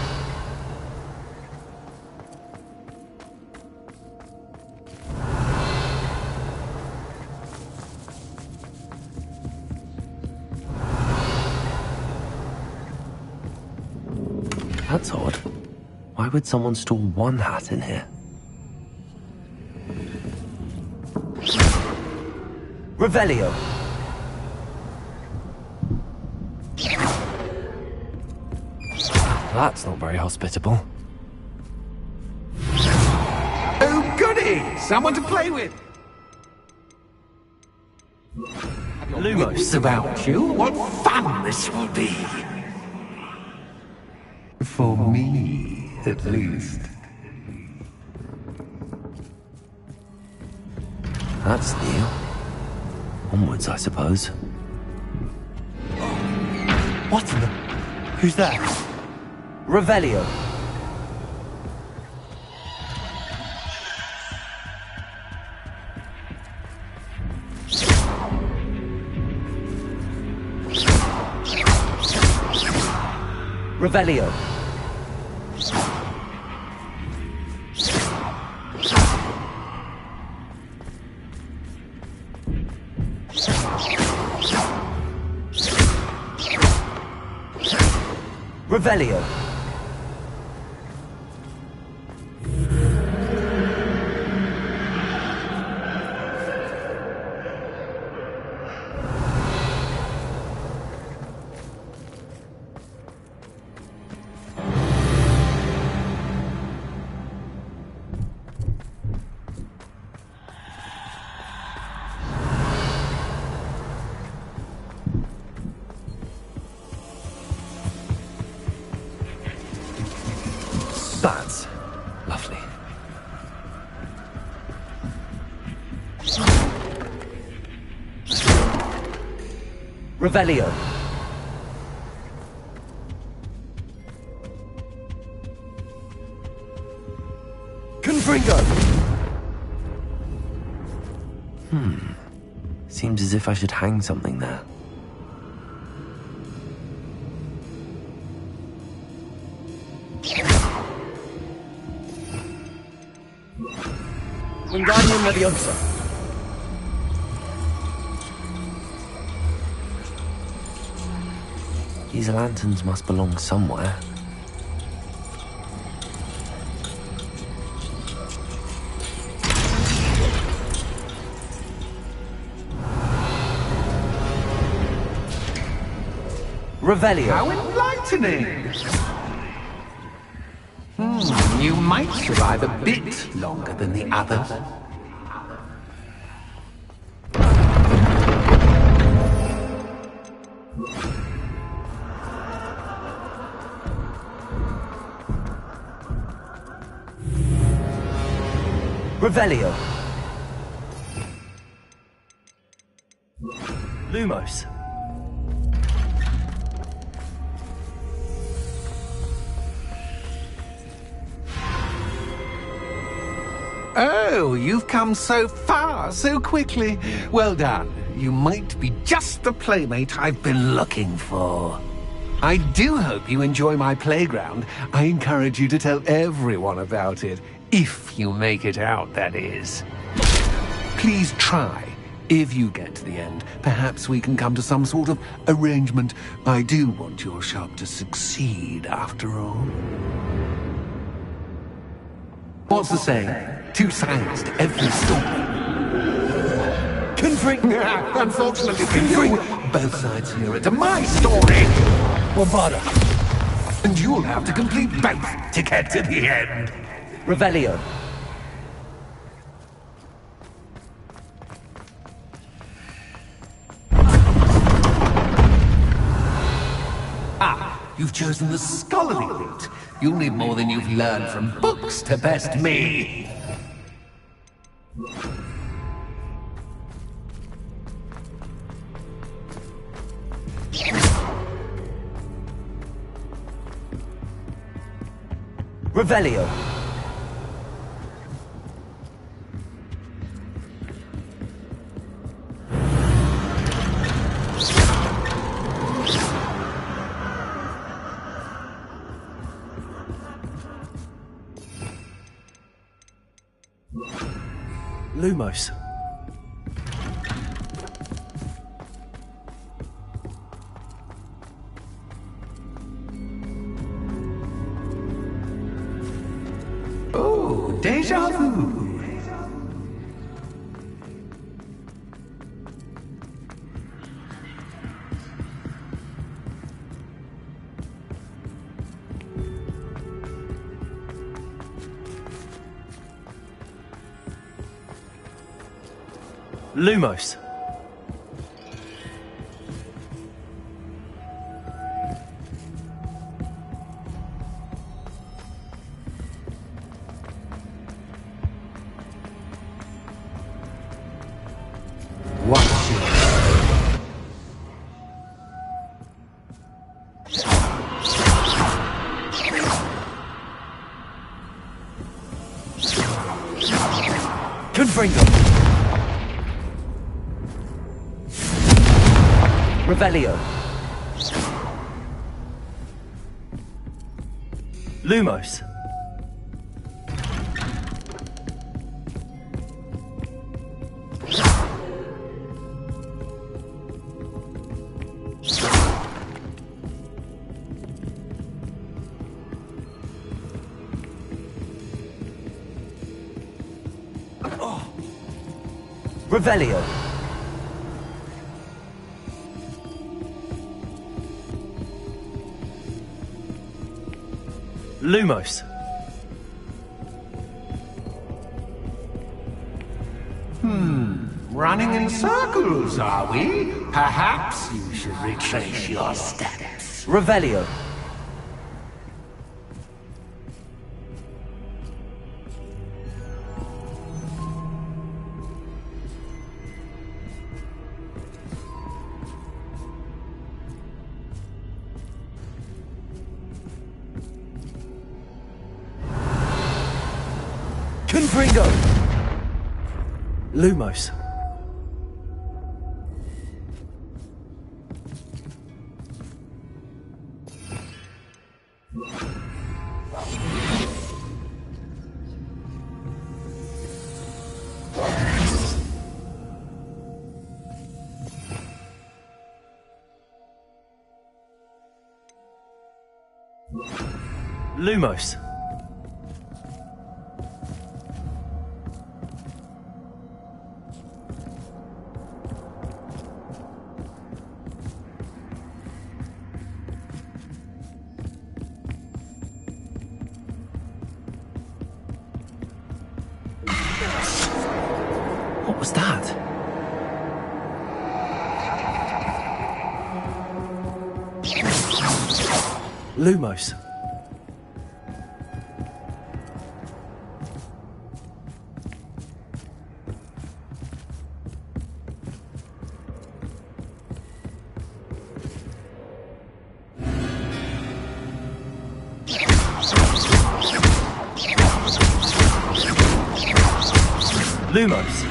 That's odd. Why would someone store one hat in here? Revelio. That's not very hospitable. Oh, goody! Someone to play with! Lumos. About you, what fun this will be! For me, at least. That's new. Onwards, I suppose. What in the... Who's that? Revelio. Revelio. Revelio. That's lovely. Revelio. Confringo. Seems as if I should hang something there. Wingardium Leviosa. These lanterns must belong somewhere. Revelio. How enlightening! You might survive a bit longer than the others. Revelio. Lumos. Oh, you've come so far, so quickly. Well done. You might be just the playmate I've been looking for. I do hope you enjoy my playground. I encourage you to tell everyone about it. If you make it out, that is. Please try. If you get to the end, perhaps we can come to some sort of arrangement. I do want your shop to succeed, after all. What's the saying? Two sides to every story. Confring. Unfortunately for you, both sides hear to my story. Bombarda. And you'll have to complete both to get to the end. Revelio. You've chosen the scholarly route. You'll need more than you've learned from books to best me. Revelio. Lumos. Oh, deja vu. Lumos. Confringo. Revelio. Lumos. Revelio. Lumos. Running in circles, are we? Perhaps you should retrace your steps. Revelio. Confringo. Lumos. Lumos. What was that? Lumos. Lumos.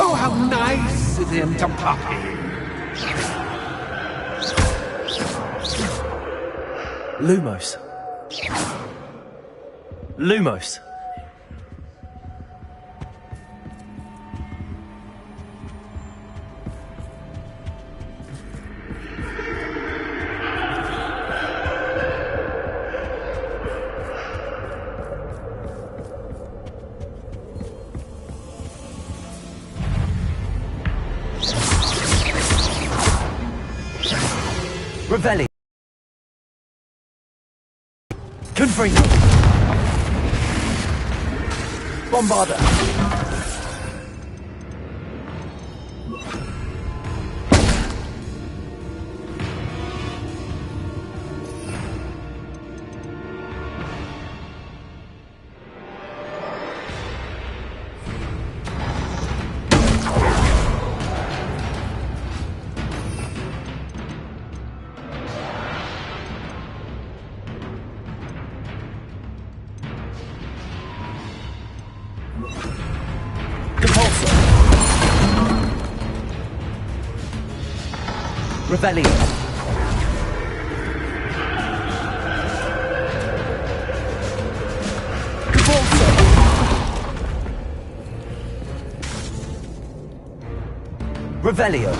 Oh, how nice of him to pop in. Lumos. Lumos. Revelli. Confringo. Bombarda. Revelio. Revelio.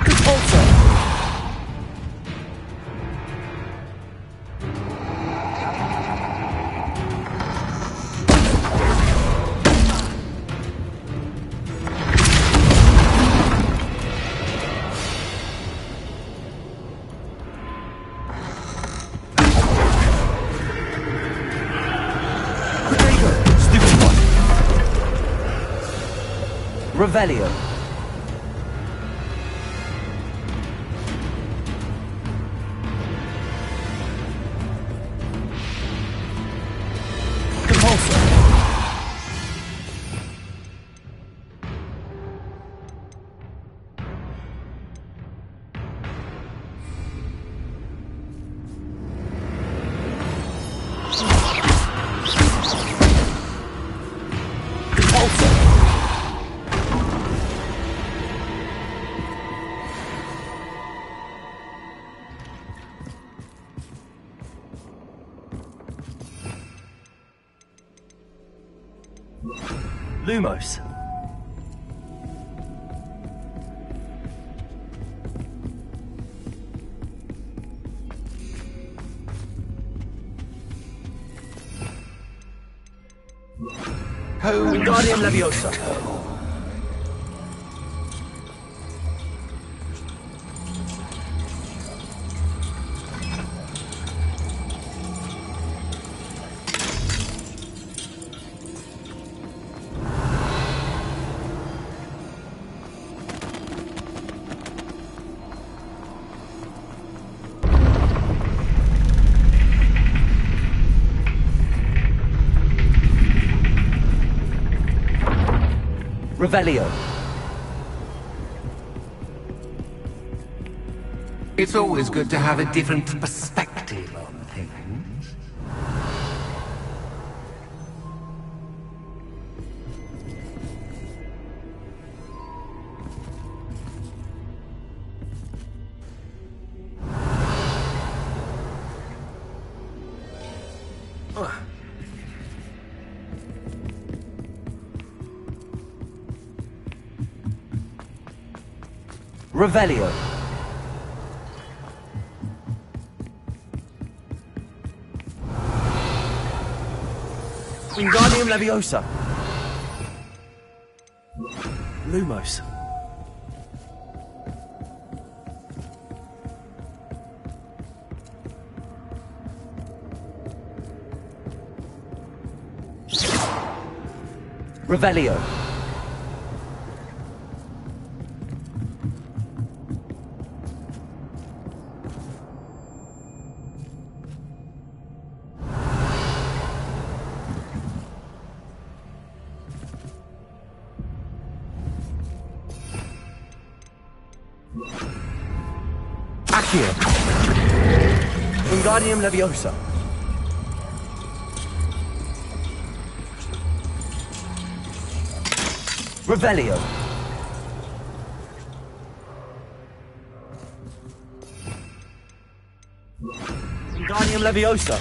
Repulsor. Revelio. Compulsor. Compulsor. Lumos. Wingardium Leviosa. Revelio. It's always good to have a different perspective on things. Revelio. Wingardium Leviosa. Lumos. Revelio. Accio. Wingardium Leviosa. Revelio. Wingardium Leviosa.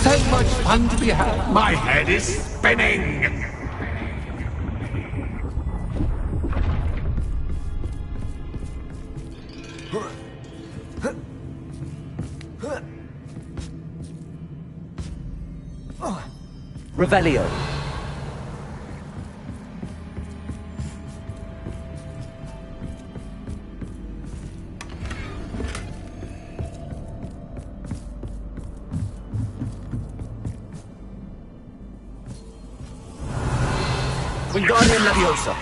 So much fun to be had. My head is spinning. Revelio. Wingardium Leviosa.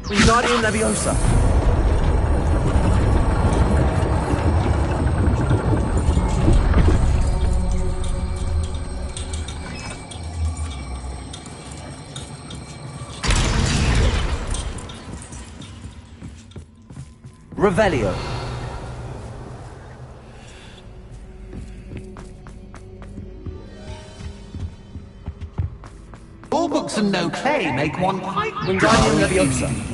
Wingardium Leviosa. Revelio. All books and no clay make one quite Wingardium Leviosa.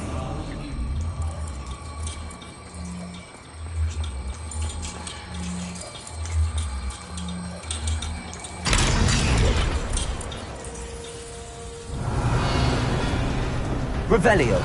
Revelio.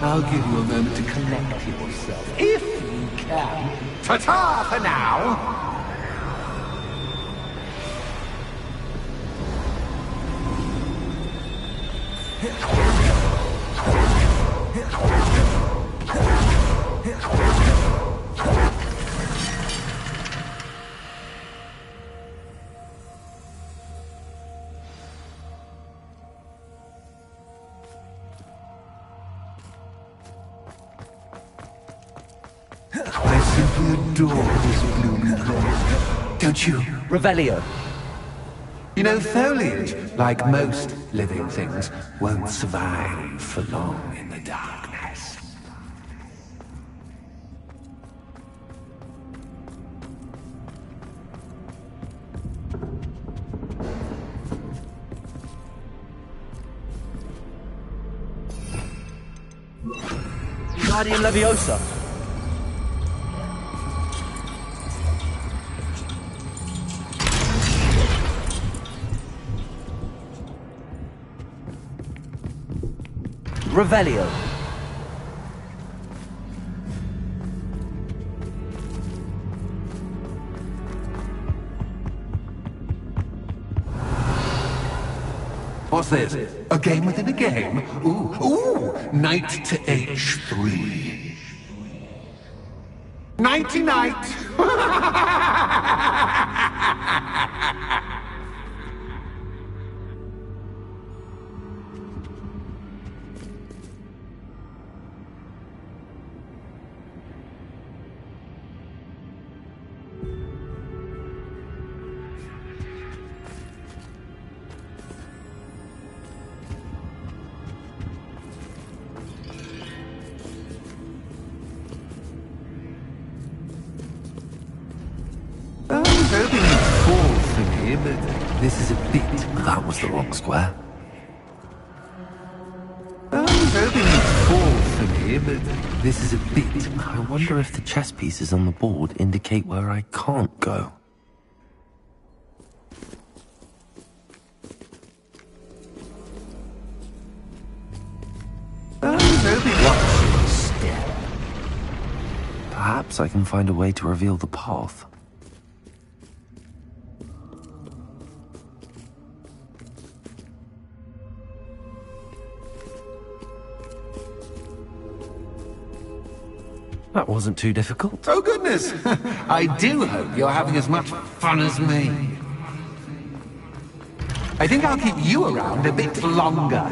I'll give you a moment to collect yourself, if you can. Ta-ta for now! I simply adore this blooming place. Don't you? Revelio. You know, foliage, like most living things, won't survive for long in the darkness. Wingardium Leviosa. Revelio. What's this? A game within a game? Ooh, knight to h3. Nighty-night! I was hoping you'd fall for me, but this is a bit... That was the wrong square. I was hoping you'd fall for me, but this is a bit... I wonder if the chess pieces on the board indicate where I can't go. I was hoping... Watch your step. Perhaps I can find a way to reveal the path. That wasn't too difficult. Oh goodness! I do hope you're having as much fun as me. I think I'll keep you around a bit longer.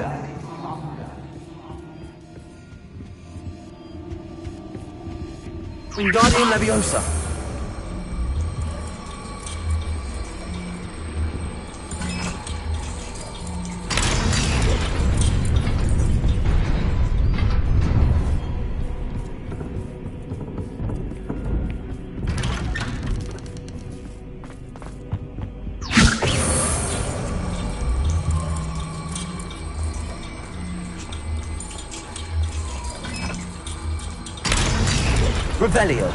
Wingardium Leviosa. Revelio.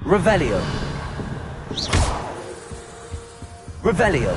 Revelio. Revelio.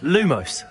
Lumos.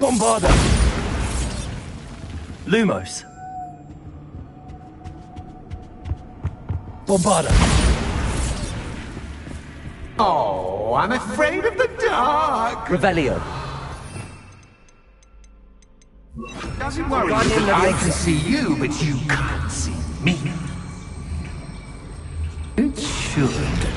Bombarda! Lumos. Bombarda! Oh, I'm afraid of the dark! Revelio. Doesn't worry, I can see you, but you can't see me. It should.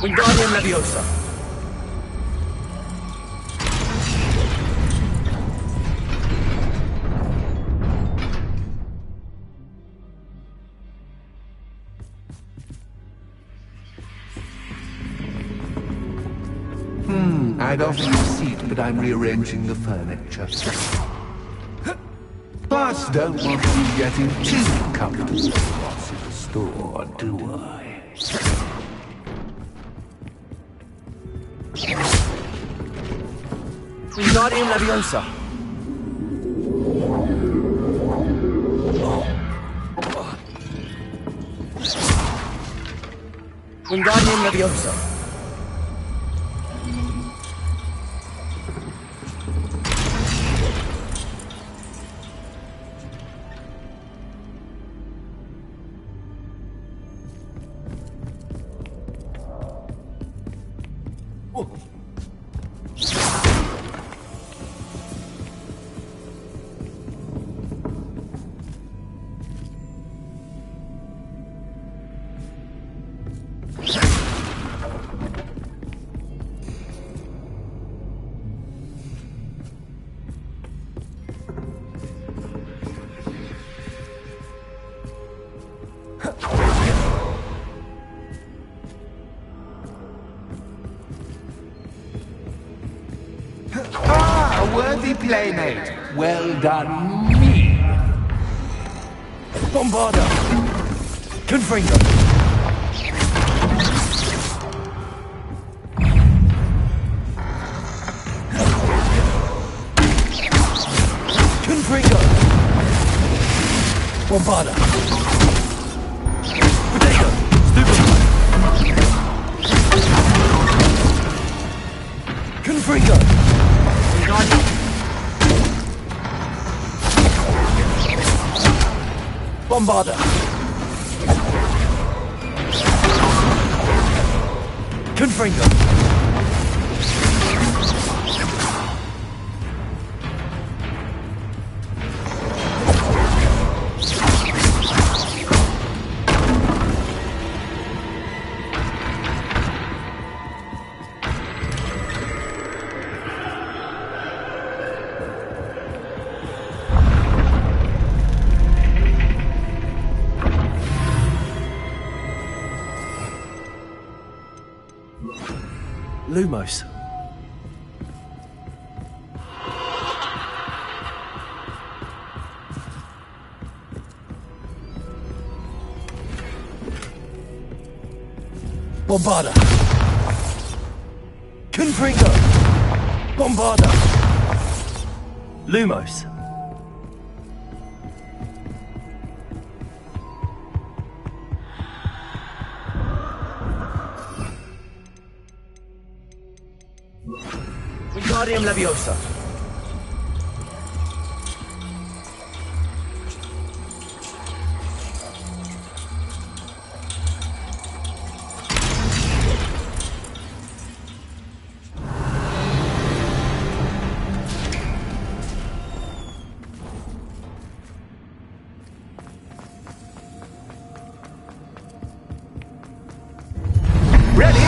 Wingardium Leviosa. I'd offer you a seat, but I'm rearranging the furniture. Plus, don't want you getting too comfortable across in the store, do I? Wingardium Leviosa. Wingardium Leviosa. A worthy playmate. Well done, me. Bombarda. Confringo. Confringo. Bombarda. Protego. Stupefy. Confringo. Bombarda. Confringo. Lumos. Bombarda. Confringo. Bombarda. Lumos. Wingardium Leviosa. Ready?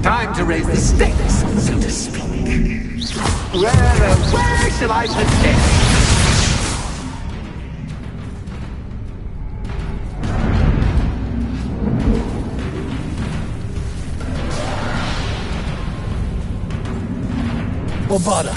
Time to raise the stakes, so to speak. Where shall I begin? Bombarda.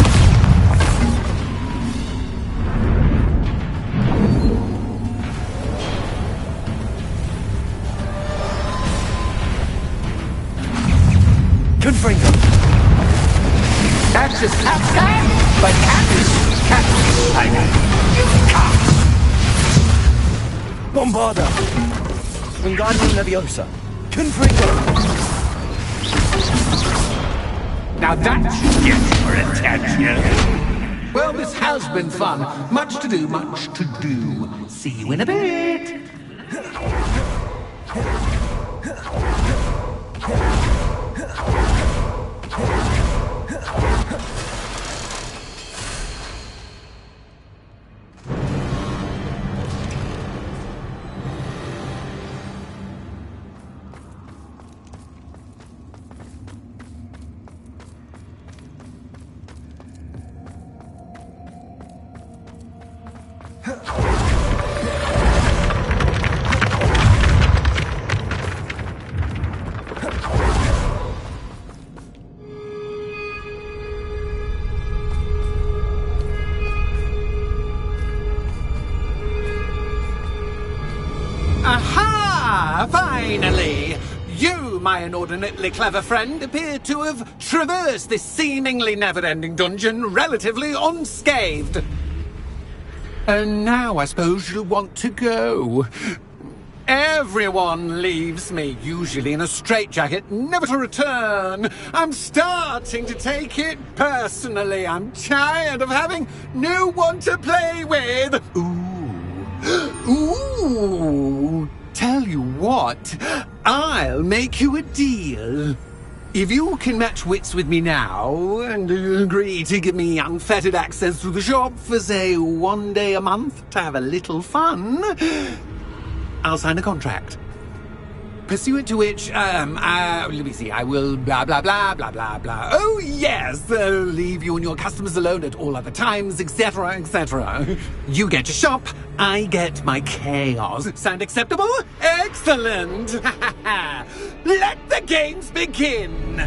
Confringo. That's just outside, but Captain, Bombarda. Wingardium Leviosa. Confringo. Now that should get your attention. Well, this has been fun. Much to do, much to do. See you in a bit. finally! You, my inordinately clever friend, appear to have traversed this seemingly never-ending dungeon relatively unscathed. And now I suppose you'll want to go. Everyone leaves me, usually in a straitjacket, never to return. I'm starting to take it personally. I'm tired of having no one to play with. Ooh. Tell you what, I'll make you a deal. If you can match wits with me now and agree to give me unfettered access to the shop for, say, 1 day a month to have a little fun, I'll sign a contract. Pursuant to which, let me see, I will blah, blah, blah, blah, blah, blah. Oh, yes, leave you and your customers alone at all other times, etc., etc. You get your shop, I get my chaos. Sound acceptable? Excellent! Let the games begin!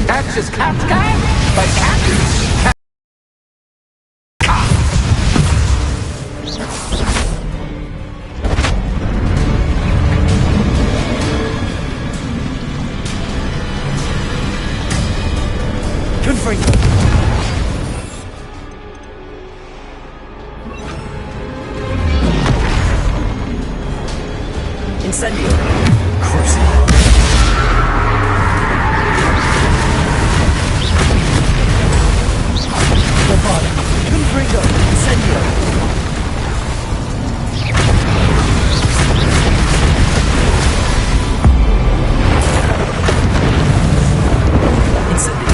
That's just Kafka, but Kafka. Incendio. Crucible. Confringo. Incendio. Incendio.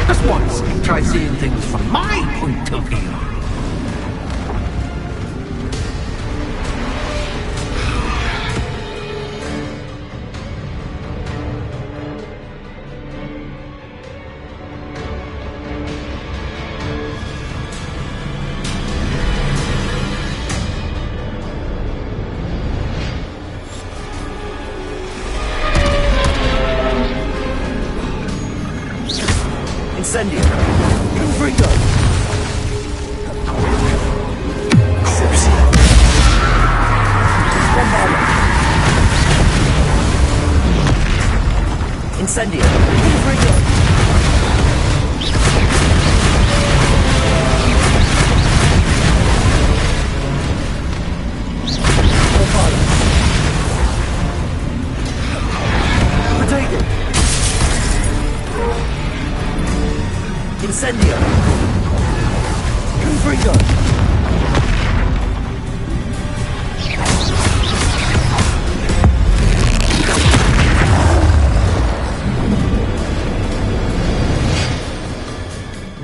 Just once, try seeing things from my point of view. Incendio! Confringo! Crucio! Bombarda! Incendio! Confringo! Bombarda! Potato! Incendio! Confringo!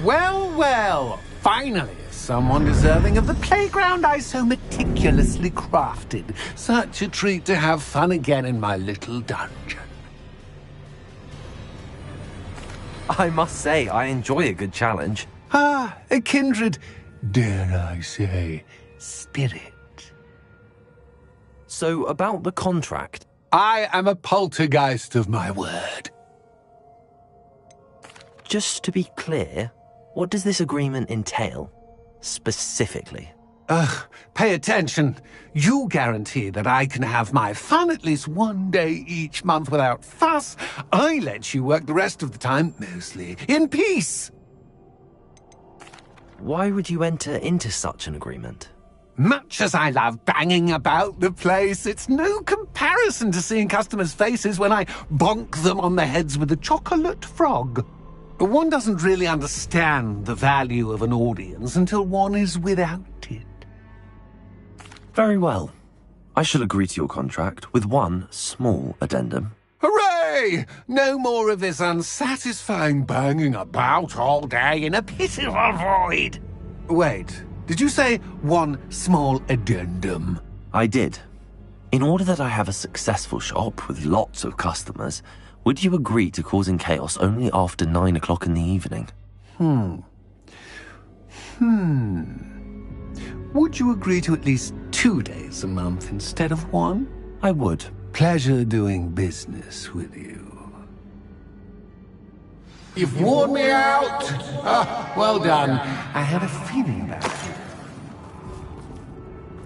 Well, well, finally, someone deserving of the playground I so meticulously crafted. Such a treat to have fun again in my little dungeon. I must say, I enjoy a good challenge. Ah, a kindred, dare I say, spirit. So, about the contract. I am a poltergeist of my word. Just to be clear, what does this agreement entail, specifically? Pay attention. You guarantee that I can have my fun at least one day each month without fuss. I let you work the rest of the time, mostly in peace. Why would you enter into such an agreement? Much as I love banging about the place, it's no comparison to seeing customers' faces when I bonk them on the heads with a chocolate frog. One doesn't really understand the value of an audience until one is without it. Very well. I shall agree to your contract with one small addendum. Hooray! No more of this unsatisfying banging about all day in a pitiful void. Wait, did you say one small addendum? I did. In order that I have a successful shop with lots of customers, would you agree to causing chaos only after 9 o'clock in the evening? Would you agree to at least 2 days a month instead of one? I would. Pleasure doing business with you. You've worn me out. Well done. I had a feeling about you.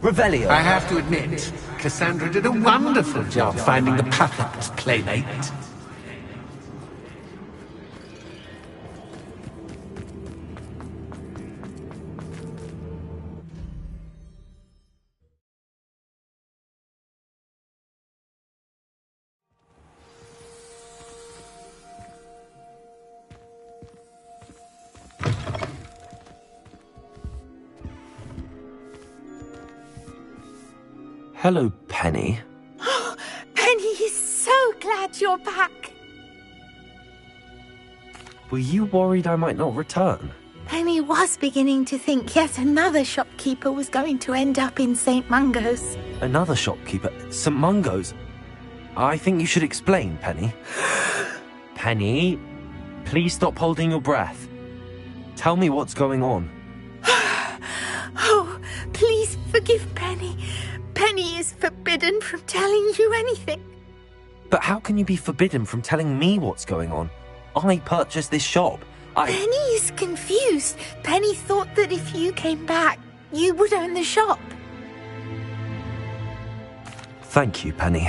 Revelio. I have to admit, Cassandra did a wonderful job finding the perfect playmate. Hello, Penny. Penny is so glad you're back. Were you worried I might not return? Penny was beginning to think yet another shopkeeper was going to end up in St. Mungo's. Another shopkeeper? St. Mungo's? I think you should explain, Penny. Penny, please stop holding your breath. Tell me what's going on. Oh, please forgive Penny. Penny is forbidden from telling you anything. But how can you be forbidden from telling me what's going on? I purchased this shop. Penny is confused. Penny thought that if you came back, you would own the shop. Thank you, Penny.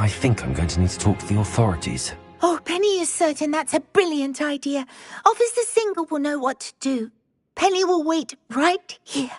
I think I'm going to need to talk to the authorities. Oh, Penny is certain that's a brilliant idea. Officer Single will know what to do. Penny will wait right here.